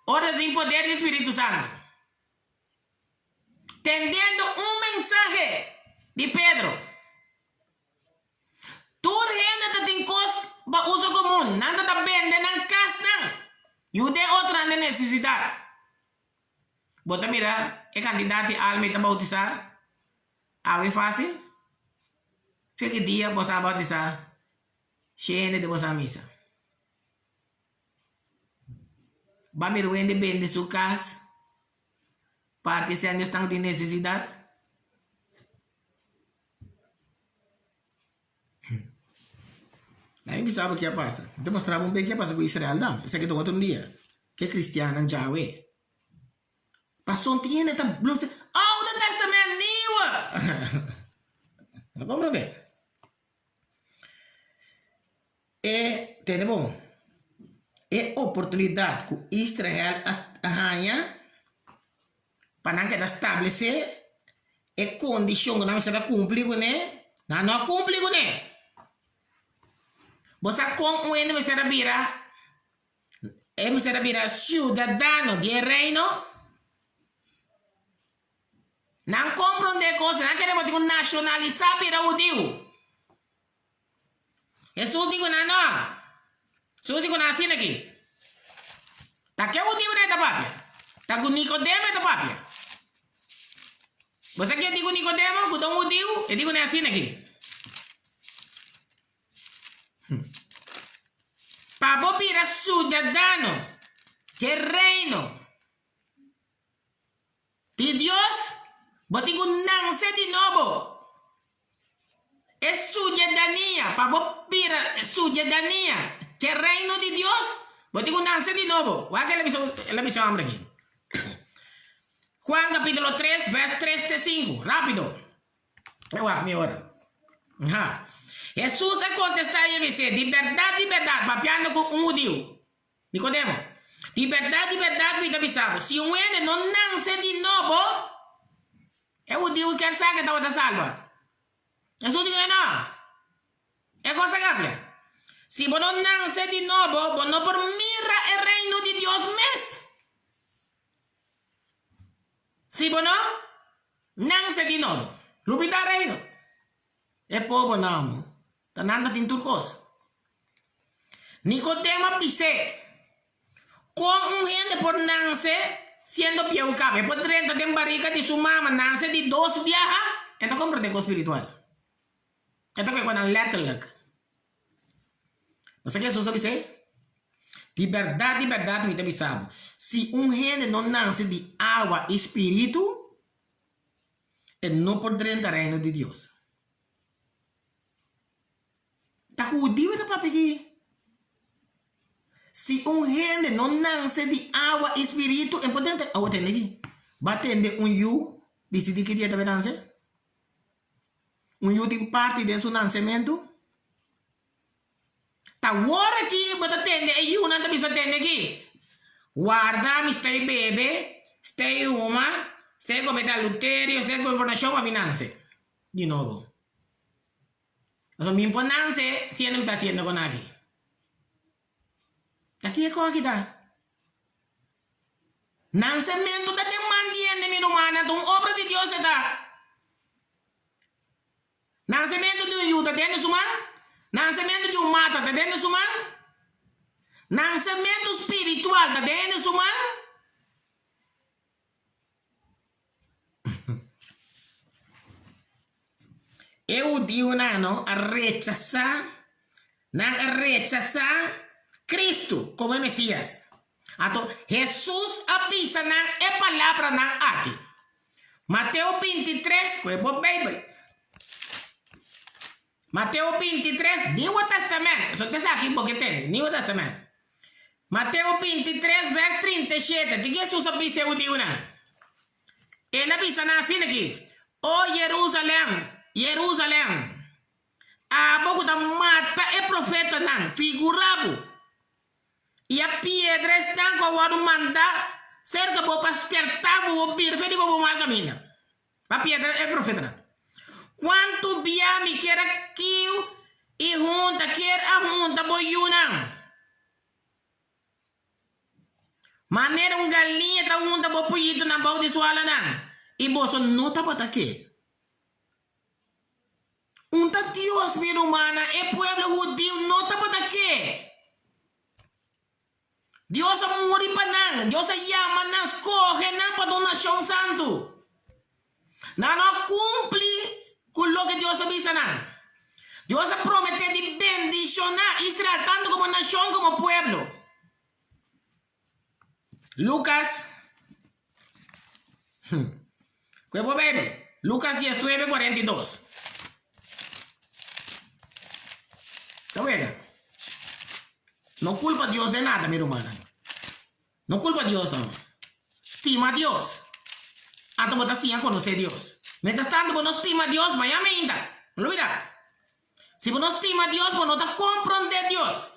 Hora de poder del Espíritu Santo. Tendiendo un mensaje de Pedro. Tu gente te tincos uso común. Nada te vende en casa. Y de otra necesidad. Bota mira, el candidato a alma te bautizar. ¿Awe fácil? Fue que día vos a bautizar. Llene de vos a misa. Va a mirar de su casa. Para que sean están de necesidad. Nadie sabe qué pasa. Demostraba un bien qué pasa con Israel. No, ese que tomó otro día. Que cristiano en Yahweh. Pasó un tiene tan blue. Oh, the Testament new. ¿No comprende? Tenemos oportunidad que Israel haya para que establecer condición que no se cumplir con él. No cumplir con él. Vos con un me será vira ciudadano del reino. No comprende cosas, no queremos nacionalizar para judío. Jesús dijo no. Jesús dijo así aquí. ¿Está qué judío en esta papia? ¿Está con Nicodemo en esta papia? ¿Vos aquí digo Nicodemo, con un judío? Y digo así aquí. Para vos ser ciudadano del reino de Dios, vos tenés un nace de nuevo. Es ciudadanía. Para vos ser ciudadanía del reino de Dios, vos tenés un nace de nuevo. Voy a que la misión hambre aquí. Juan capítulo 3, verso 3 de 5. Rápido. Voy a mi hora. Ajá. Jesús se contesta y dice, de verdad, papiando con un judío. Nicodemo, de verdad, me avisamos. Si un hombre no nace de nuevo, el judío quer saber que está salva. Jesús dice, no. Es cosa cambia. Si vos no nace de nuevo, vos no por mira el reino de Dios mes. Si vos no nace de nuevo, lupita el reino. Es poco no. Tananda tin turcos. Nicodemo dice, con un gente por nace siendo pie cabe, por 30 de barriga de su mamá nace de 2 viajas, entonces comprende con espiritual. Esta que cuando letterlijk. No sé qué eso dice. De verdad, me te sabe. Si un gente no nace de agua y espíritu, él no podrá entrar en el reino de Dios. ¿Está judío esta papi? Si un gente no nace de agua y espíritu, él podrá entrar. ¿Ahora entiende aquí? Va a tener un yu, decidir que día debe nacer. Un yu tiene parte de su nacimiento. Tá agora aqui, bota atende aí, não tá bisa atende aqui. Guarda, me stay bebe, stay uma, stay com metalúterio, stay com informação a finança. De novo. Então, me imponance, se não está sendo com aqui. Aqui é como aqui tá. Nascimento da demanda, minha humana, então, obra de Deus está. Nascimento de um yu, tá dentro do humano? Nascimento de um mata, tá dentro do humano? Nascimento espiritual, tá dentro do humano? Eu digo, não, a rechazar Cristo como Messias. Então, Jesus avisa a palavra aqui. Mateus 23, que é a Bíblia. Mateus 23, Novo Testamento. Só tem aqui porque tem, Novo Testamento. Mateus 23, verso 37. De que Jesus avisa o Deus? Ele avisa assim aqui. Oh Jerusalém, a boca da mata é profeta não, figurado. E a pedra está com o mandar cerca para despertar o perfeito para o mal caminho. A pedra é profeta não. Quanto bia me quer aqui e junta, quer a junta, boiuna. Maneira galinha tá junta, boiito na boca de sua ala não. E você não tá para aqui. Deus, minha humana, é pueblo judío, não tá para aqui. Deus morre para não. Deus chama não, escolhe não para uma nação santo. Não cumpre com o que Deus diz não. Deus promete de bendicionar Israel tanto como nação como pueblo. Lucas. ¿Qué es Bíblia? Lucas 19, 42. ¿Está bien? No culpa a Dios de nada, mi hermana. No culpa a Dios, no. Estima a Dios. Antes vos te conocer a Dios. Mientras tanto, vos no estima a Dios, vaya a minta. No olvida. Si vos no estima a Dios, vos no te comprendes a Dios.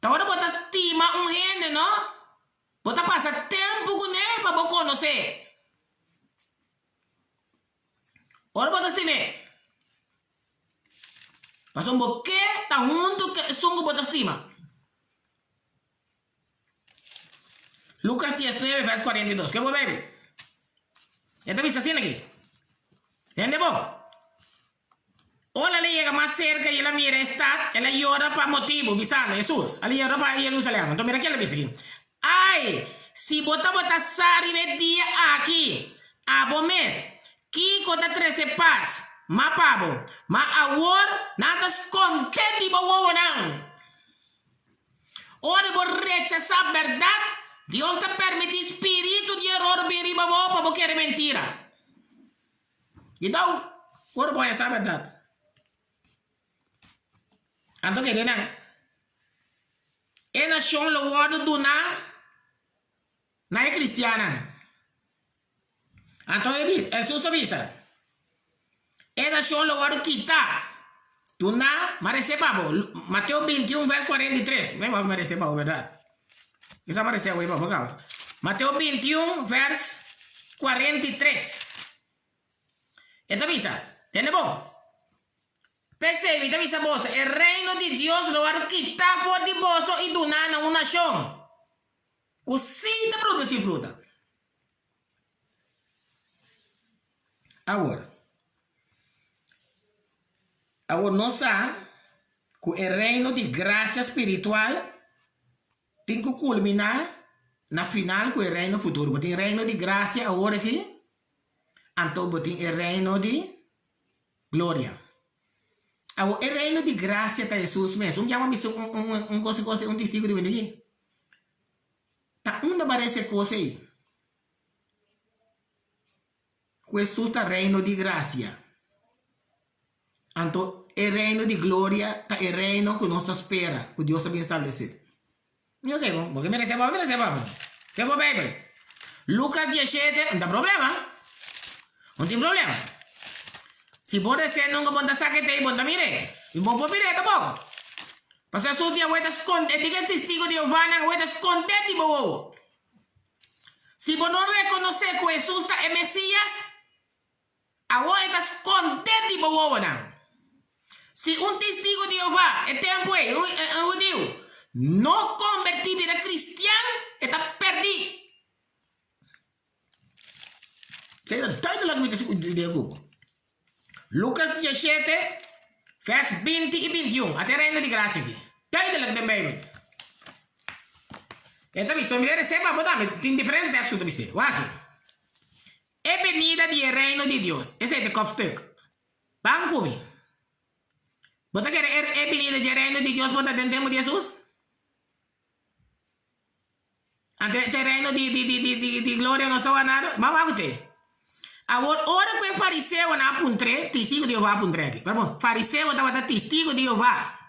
Ahora vos te estima un gente, ¿no? Vos te pasa tiempo con él para vos conocer. Ahora vos te estima. Pasa un boquete, está junto que son que vos te estima. Lucas 19, verso 42. ¿Qué vos bebe? ¿Ya te viste así aquí? ¿Entiendes vos? Ahora le llega más cerca y la mira está, él llora para motivo, visando Jesús. Él llora para Jerusalén. Entonces mira quién le dice aquí. Ay, si vos te botas de día aquí, a vos mes, Kiko te 13 paz, ma pavo, ma awor, nada es contento y vos nan. Ahora vos rechazar verdad, Dios te permite espíritu de error venir para vos para vos querer mentira. Então, ahora voy a saber verdad. Anto que dinan, ena shon lo word do na é cristiana. Anto Jesus avisa. Ena shon lo word kita. Do na marece babo. Mateus 21 verso 43. Nem vai marece babo, verdade? Quizá marece o babo, cara. Mateus 21 verso 43. Esta avisa. Tiene bom. Percebe, te avisa vos, el reino de Dios lo va a quitar fuera de vos y donar a una nación. Cosita fruta sin fruta. Agora não sabe que o reino de graça espiritual tem que culminar na final com o reino futuro. Tem reino de graça agora aqui. Anto botin el reino de gloria. El reino de gracia está Jesús mesmo. Já vamos ver um testigo de aqui. Tá onde aparece coisa aí? Jesus está reino de gracia. Anto el reino de gloria está el reino que nos espera, que Dios había establecido. Eu sei, porque me recebamos. Que foi Bíblia? Lucas 17, não tem problema. Não tem problema. Se você ser nunca pode saber que tem, mire. E vou mire tampoco. Porque se dia vai esconder, diga testigo de Jeová, não vai esconder de boa. Se você não reconhecer que Jesus é Messias, agora está esconder de boa, não. Se testigo de Jeová é tempo aí, judeu, não convertido a cristiano, está perdido. Você está duidelijk met de Google. Lucas 17, vers 20 e 21. Até reino de graça aqui. Duidelijk de Bijbel. Então, visto, me receba, tem diferentes textos de você. Aqui. É venida do reino de Deus. Esse é o kopstuk. Vamos comigo. Você quer é venida do reino de Deus, você entendemos de Jesus? Ante o reino de glória não está nada. Vamos ter. Agora, ora que o fariseu não apuntre, testigo de Jeová apuntre aqui. Vamos, fariseu estava testigo de Jeová.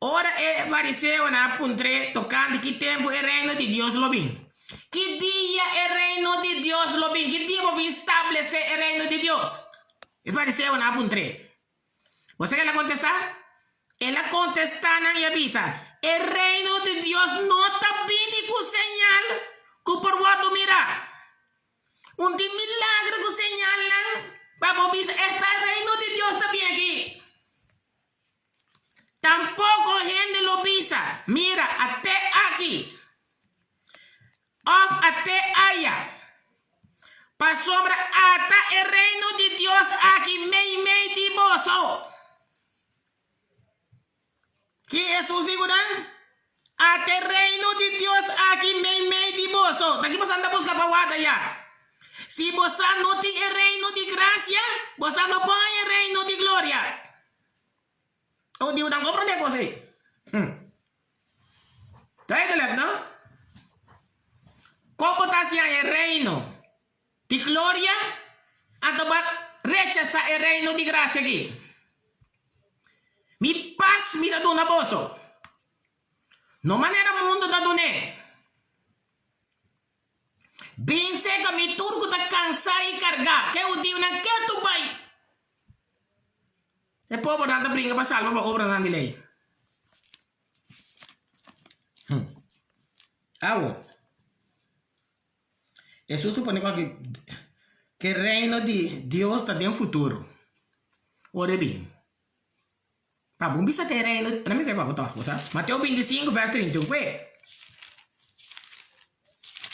Ora, o fariseu não apuntre, tocando que tempo é reino de Deus lo bem. Que dia é reino de Deus lo bem? Que dia vou estabelecer o reino de Deus? O fariseu não apuntre. Você quer contestar? Ela contesta e avisa. O reino de Deus não está bem com señal que por guardo mirar. De milagre que señalan, vamos ver, está reino de Dios también aquí. Tampoco gente lo pisa. Mira, hasta aquí. Hasta allá. Para sombra, hasta el reino de Dios aquí, me diboso. ¿Qué Jesús dijo, dan? Hasta el reino de Dios aquí, me diboso. Aquí vamos a andar buscando para guardar ya. Si vos no tiene el reino de gracia, vos no pone el reino de gloria. O Dios no comprende cosas. ¿Está no? ¿Cómo está haciendo el reino de gloria? Entonces rechaza el reino de gracia aquí. Mi paz me da una bozo. No manera mundo da doné. Bem seca, mi turco está cansado e cargar. Que o Dio não quer tu pai. É povo nada brinca para salvar para obra não de lei. Jesus supõe que o reino de Deus está dentro do futuro. Ora bem. Pá, bom, bisa ter reino. Não me fez para botar, sabe? Mateus 25, verso 31.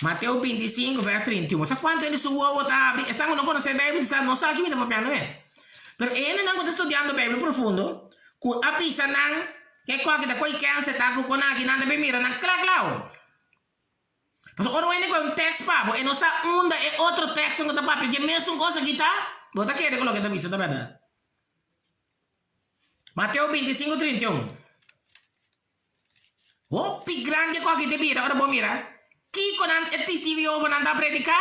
Mateus 25, verso 31. Sabe quanto ele suou está abrindo? Essa não conhece a Bíblia, não sabe o que está papel, não é? Mas ele não está estudando a Bíblia profundo. A pisa não, que qualquer da coisa que você está com aqui, nada bem mira, não claro. Mas agora ele com um texto, papo, e não sabe onde é outro texto que está papel, de mesmo coisa que está, bota aqui, ele coloca a pisa, tá verdade? Mateus 25, 31. Oh, pi grande qualquer de mira, ora bom mira. Chi con il testigo non anda a predicare?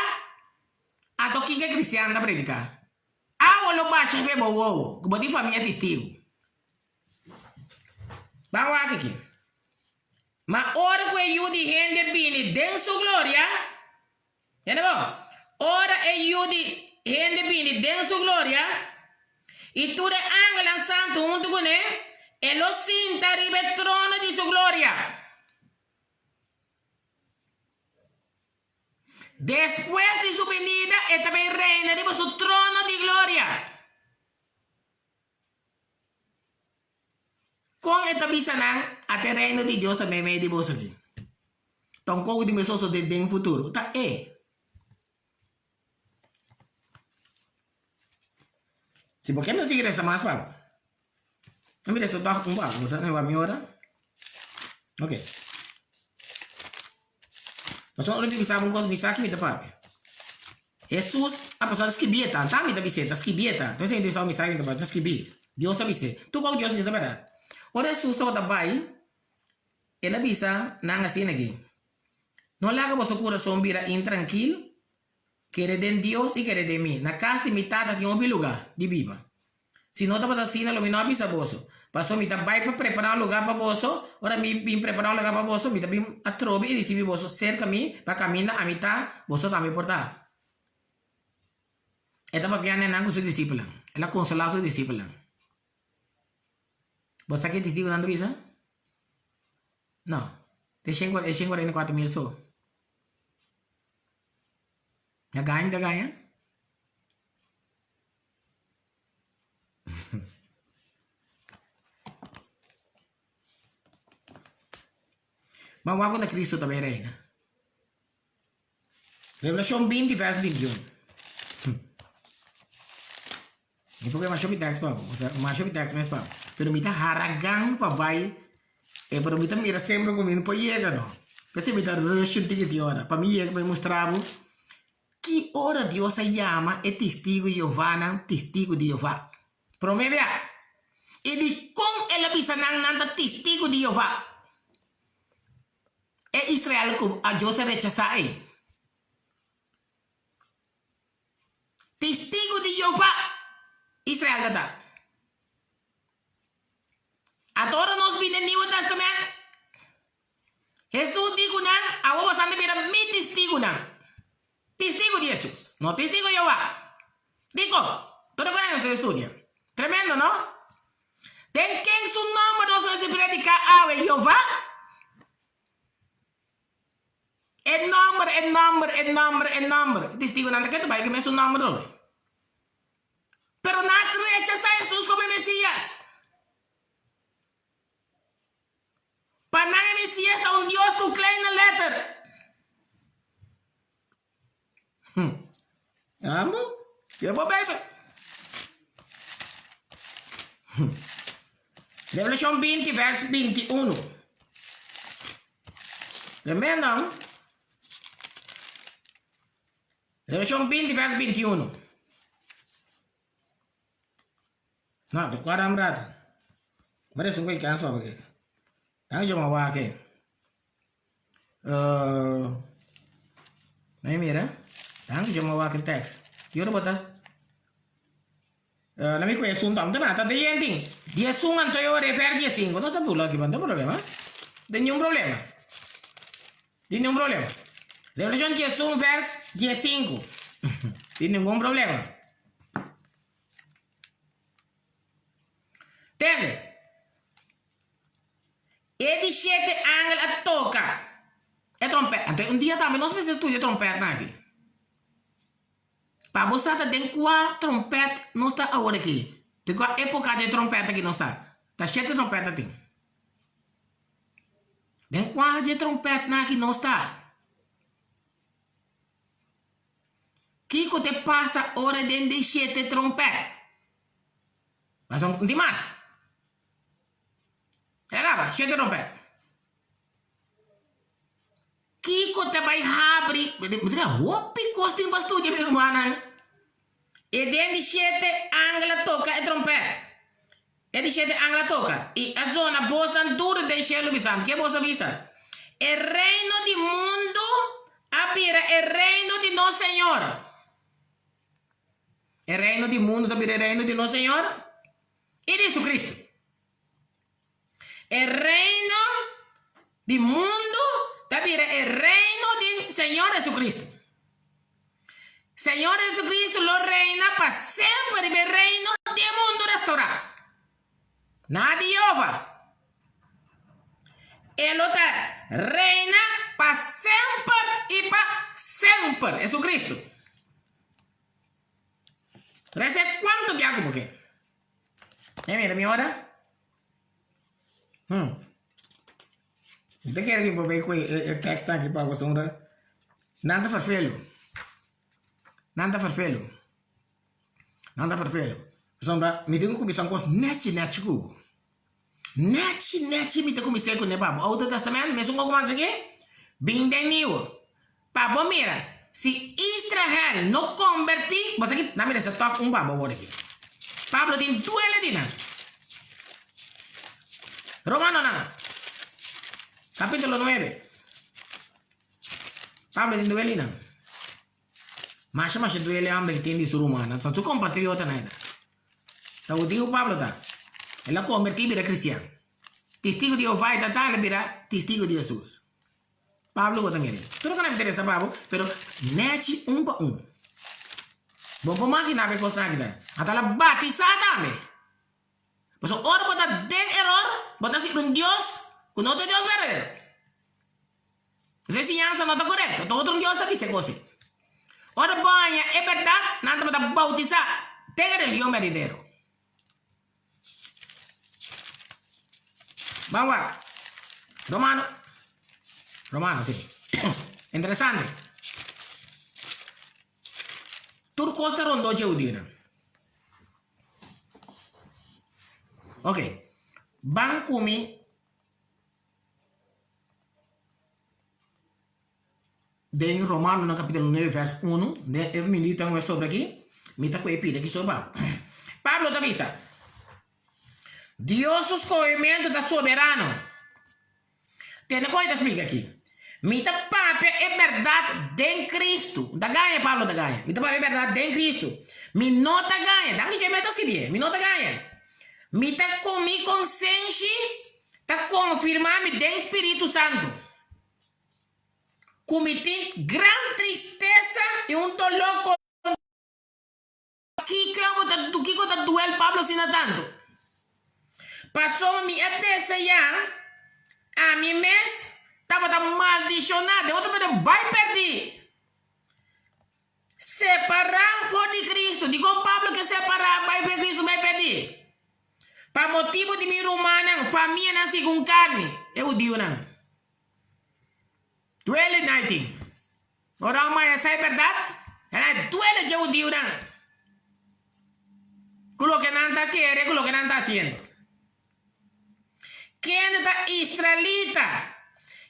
A to chi che è cristiano anda a predicare? Ah, lo bacio che avevo uovo, come di famiglia testigo. Ma guarda qui. Ma ora que io di gente bene den su gloria, ora e io di gente bene den su gloria, e tu de angelo santo junto con e lo sinta arriba il trono di su gloria. Después de su venida, él también reina de su trono de gloria. Con esta visana, hasta el reino de Dios también me dice aquí. Tampoco de mesos de en futuro. Ta Si por qué no sigue esa más, Pablo? Mira, eso está un poco, ¿no va a mi hora? Ok. Mas orang bisa bungkus bisa kita apa? Jesus, a pessoa escrevia, tá? Tá, me dá visita, escrevia, tá? Então, se ele só me sai, então, escrevia. Deus sabe se. Tu qual Deus diz a verdade. Ora, Jesus estava dabai, ele avisa, não assim aqui. Não larga você coração vira intranquilo, querer de Deus e querer de mim. Na casa de mitad tem um lugar de viva. Se não estava assim, não me avisa você. Passou me vai para preparar o lugar para você, ora me vim preparar o lugar para você, me vim a trobe e receber você cerca mim para caminhar a mitad, você também portar. Esta papiana não é seu discípulo, ela consola seu discípulo. Você aqui testigo dando visa? Não. Deixa eu 44 só. Já ganha? Mas o água da Cristo também reina. Revelação 20, verso 21. E porque mais chope text pa, mais chope text mais pa. Pero mita haragang pa vai, e pero mita mira sempre comigo pa iega no. Porque mita relation tigre hora, pa mi iega me mostravo que ora Deus se chama é testigo de Jeová, não testigo de Jeová. Promédia. E de com ela bisa nang testigo de Jeová. É Israel que a Deus rechazar. Testigo de Jeová. Israel kata. Agora nós vimos no Novo Testamento. Jesus digo não, a outra santa vira mi testigo não. Testigo de Jesus, no testigo de Jehová. Digo, todo con eso estudia. Tremendo, ¿no? ¿De quién su nombre no se predica a Jehová? El nombre. Testigo nada que te vaya que me su nombre. Pero nada rechaza a Jesús como Mesías. Para nadie Mesías a un Dios con kleine letter. Amo? Eu vou beber. Revelação 20, verso 21. Tremendo? Revelação 20, verso 21. Não, tu quase amrado. Mas eu não quero só porque. Tanto eu vou aqui. Não mira? Tanto eu vou aqui text. Eu não botas. Não me conheço um tanto, mas tá de gente. Dia sungan to eu refer dia 5. Não está pula aqui, não tem problema. Nenhum problema. Nenhum problema. Revelação dia 1, verso dia 5. Tem nenhum problema. Entende? E de 7 ángeles a toca. É trompeta. Então, dia também nós precisamos estudar trompeta aqui. Para você tem 4 trompetas, não está agora aqui. Tem 4 épocas de trompeta aqui, não está. Está 7 trompetas tem. Tem 4 de trompeta aqui, não está. Kiko te passa hora de 7 trompetas. Mas não tem mais. Chegava, 7 trompetas. Kiko te vai abrir. Opi, costin bastante, meu irmão. E dentro de 7 ángeles toca a trompeta. E de 7 ángeles toca. E a zona bosta dura de cielo bisante. Que você avisa? O reino do mundo apira o reino de nosso Senhor. O reino do mundo apira o reino de nosso Senhor e de Jesus Cristo. O reino do mundo apira o reino de Senhor Jesucristo. Senhor Jesucristo lo reina para sempre el reino del mundo restaurado. Nadie Jehová. Él reina para sempre y para siempre. Jesucristo. ¿Rece cuánto viaje por qué? Mira mi hora. ¿Usted quiere que por el texto aquí para vosotros? Nada farfelo. Nada farfelo. Sombra, me tenho comissão com os net ku. Net, me tenho comissão com o Babo. Outro Testamento, mesmo com algumas aqui? Bem de new. Babo, mira. si Israel no convertí, pues aquí, dame ese toque un babo por aquí. Pablo tiene duele dina. Romano nada. Capítulo 9. Pablo tiene duele dina. Mas duele hambre que tiene su romana. Su compatriota nada. Então digo Pablo tá. Ela convertiu vira cristiano. Testigo de Jeová e tal vira testigo de Jesus. Pablo também. Tudo que não me interessa Pablo, pero nete um para um. Bom para imaginar que coisa aqui tá. Até ela batizada me. Mas o ora botar den error, botar se um Deus, com outro Deus verdadeiro. Essa ciência não está correta. Então outro Deus sabe se coisa. Ora banha é verdade, nada para bautizar. Tem religião verdadeiro. Vamos lá. Romano, sim. Interessante. Tudo costa rondou de Udina. Ok. Banco me de Romano no capítulo 9, verso 1. Eu me digo sobre aqui. Me está com epida aqui sobre Pablo. Pablo te avisa. Dios escolhimento da soberano. Tem coisa que explica aqui. Mita papi é verdade em Cristo. Da ganha, Pablo da ganha. Mita papi é verdade em Cristo. Mi nota ganha. Dá que meta escrever. Mi nota ganha. Mita comi consciente. Tá confirmar-me de Espírito Santo. Cometi grande tristeza e dolor. Que tá doendo Pablo assim tanto. Passou me a desejar a mim mesmo, estava maldicionado, outra vez vai perder. Separar for de Cristo, digo Pablo que separar vai ver Cristo vai perder. Para motivo de minha humana, família nasce com carne, eu digo não. Duele 19. Ora, mas essa é verdade? Ela duele de eu digo não. Aquilo que não está querendo, aquilo que não está fazendo. Quem está israelita,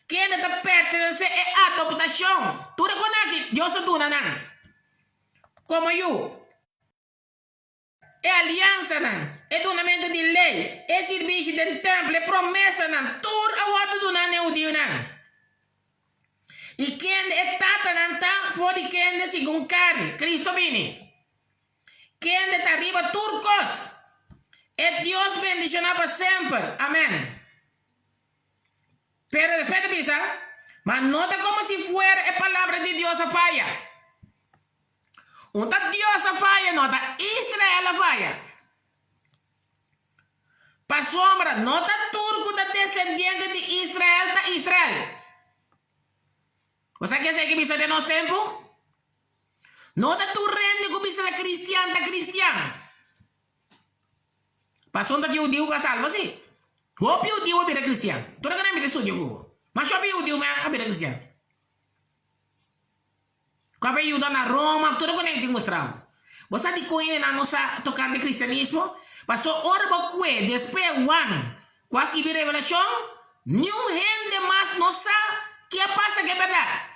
quem está pertence à adoptação. Tu reconhece que Deus é tu, não? Como eu. É aliança, não? É donamento de lei, é serviço de templo, é promessa, não? Tudo a ordem do não é o Deus, não? E quem é tata, não está fora de quem é segundo carne, Cristo vini. Quem está arriba, turcos. É Deus bendicionar para sempre. Amém. Pero respeto, pisa, mas nota como si fuera a palabra de Dios a falla. Nota Dios a falla, nota Israel a falla. Para sombra, nota turco da descendiente de Israel da Israel. Você quer dizer que pisa de nosso tempo? Nota tu rende que pisa da cristiano. Para sombra que o Deus que salva, sim. Hope you deal with a Christian. Tu não quer me estudar o mas hope you deal with a Christian. Quando eu dou na Roma, tu não quer me mostrar. Você de coisa na nossa tocando cristianismo, passou hora para que depois one, quase que revelação, nenhum gente mais nossa que passa que é verdade.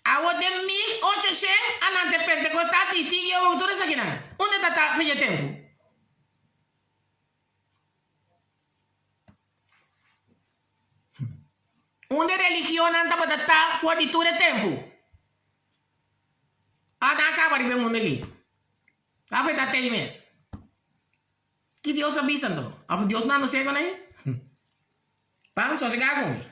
A o de 1800 anante Pentecostal testigo eu tudo isso aqui não. Onde está fez tempo? Onde a religião não estava estar fora de todo o tempo. Até acaba de ver o mundo aqui. Vai dar 3 meses. Que Deus avisa então? A Deus não nos chega aí? Para não sossegar com ele.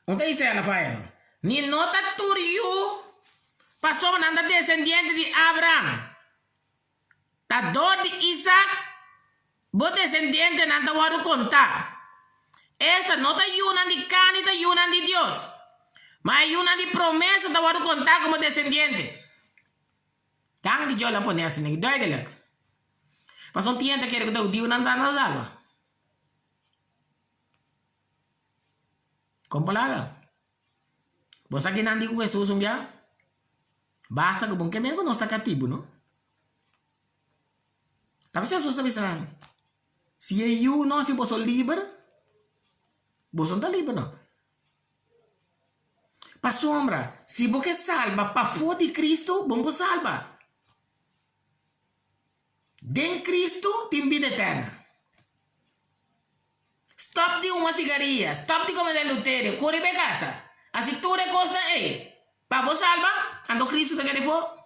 Onde é Israel faz? Ni nota turio. Passou na descendente de Abraão. Ta dor de Isaac. Bo descendente não está vado contar. Esta não está una de carne, está una de Dios. Mas una de promesa, está vado contar como descendiente. Tanto que eu la pone assim, que dói de lá. Passou tienta que o Deus não está na salva. Como palavra? Você que não diz que Jesus um dia? Basta que bom que mesmo não está cativo, não? Talvez Jesus está pensando. Se eu não se você livre, você não está livre, não. Pa sombra, se você salva pa fora de Cristo, vamos salva. Den Cristo tem vida eterna. Stop de uma cigarrilha, stop de comer adultério, corre para casa. Assim tu recosta aí. Pa você salva, ando Cristo te quer for.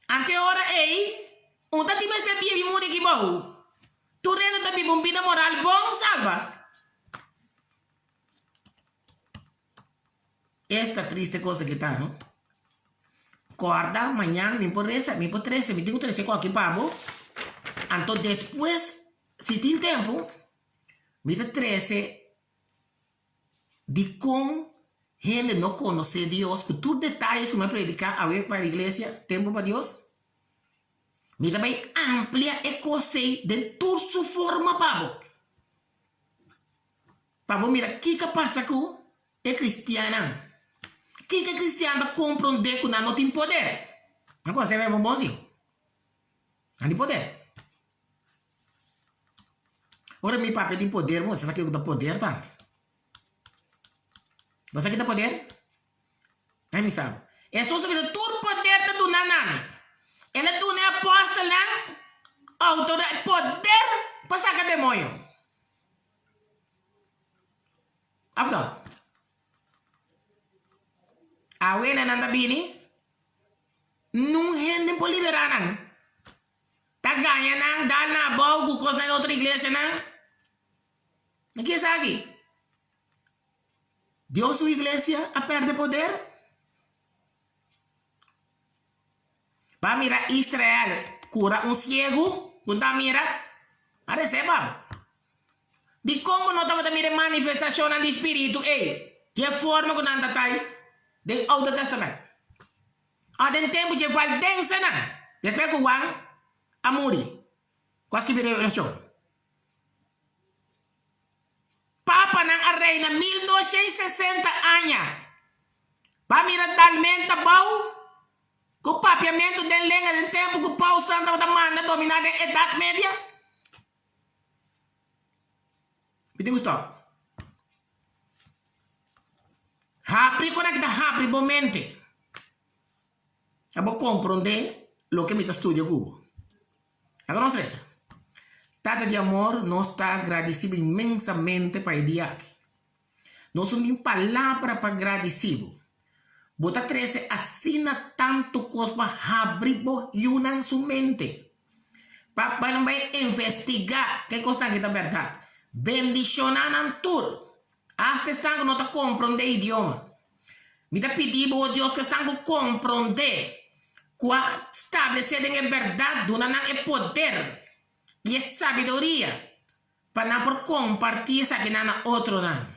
Ante ora aí, onde ti vai ter bem muito que bom. Tu renda também uma vida moral bom, salva. Esta triste coisa que está, não? Acorda, amanhã, me por 13, me digo 13 qualquer pavo. Então, depois, se tem tempo, me dá 13 de como gente não conhece Deus, com todos os detalhes que me predicar a ver para a igreja, tempo para Deus. Me dá bem amplia e coisa de toda sua forma, pavo. Pavo, mira, o que passa com é cristiana? O que é cristiano compreender que não tem poder? Não consegue ver bonzinho? Não tem poder. Ora, meu papo tem poder, você sabe que dá poder, tá? Você que dá poder? Aí me sabe. É só saber todo poder do nanami. Ela é do apóstolo, autoridade, poder para sacar demônio. Então, a wena nanda bini, não rende por liberar não. Tá ganha não, dá na boa, com coisa na outra igreja não. O que é aqui? Deus sua igreja a perde poder? Para mirar Israel, cura cego, quando mira, a receba. De como não estava a mirar manifestação do Espírito, que forma que não está aí? Do Old Testament. A den tempo de valdença não. Depois que o Wang a morrer. Quase que vira revelação. Papa não a reina 1260 anos. Para mirar talmente bom. Com o papiamento de lenha de tempo que o Paulo Santo estava manda dominar a Idade Média. Me digo stop. Apri conecta apri bomente. Abo compreender lo que me estudia Google. Agora não estressa. Tata de amor nos está agradecido imensamente para el día aqui. Nós somos uma palavra para agradecido. Bota 13 assina tanto coisa abribo e una em sua mente. Para não vai investigar que coisa que é verdade. Bendicionar tudo. Hasta estão que não está compreendendo o idioma. Me dá pedir a Deus que estão que compreender. Que estabelecer em verdade, não é poder. E é sabedoria. Para não por compartilhar isso aqui na outro não.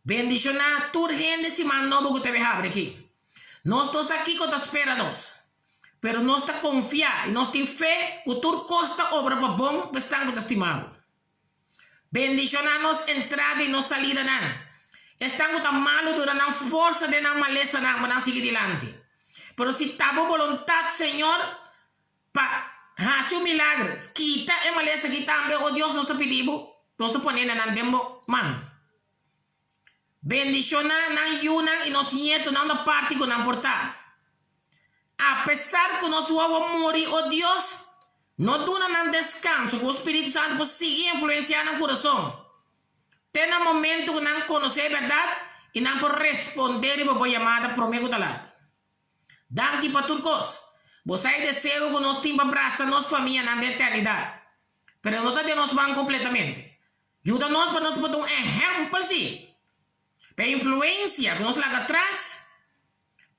Bendicionar toda gente se mandou que te abre aqui. Nós estamos aqui que te espera nós. Pero nós está confiar e nós temos fé que tudo costa obra para bom, para estar com estimado. Bendicionar nos entrada e nos salida não. Estamos com malo durante a força de não maleza não, para não seguir adiante. Pero se está boa vontade, Senhor, para fazer um milagre, quita a maleza que também, oh Deus, nós está pedindo, nós está ponendo na dembo, man. Bendicionar na yuna e nos nietos na parte que não portar. Apesar que nós vamos morrer, oh Deus, não dá um descanso, que o Espírito Santo pode seguir influenciando o coração. Tem um momento que não conhece a verdade e não pode responder para a chamada promessa da lata. Daqui para tudo coisa. Você deseja que nós temos abraço nossa família na eternidade. Mas não está de nós vamos completamente. Ajuda-nos para nós poder exemplo assim. Para influência que nós lá atrás,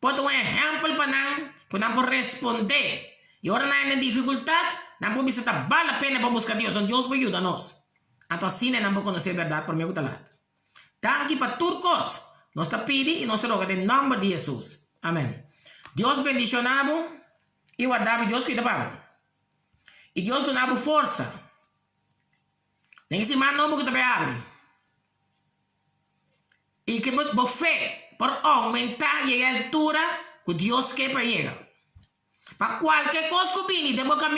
pode exemplo para nós, que não pode responder. E agora não é dificuldade, não pode visitar, vale a pena para buscar Deus, Deus vai ajudar-nos. Então assim não pode conhecer a verdade por meio da lata. Então aqui para tudo coisa, nós está pedindo e nós rogamos em nome de Jesus. Amém. Deus bendicionamos e guardamos Deus cuida para e Deus donava força. Nem se mais nome que também abre. E que por fé, por aumentar a altura que Deus quer para chegar. Para qualquer coisa que viene, demos caminho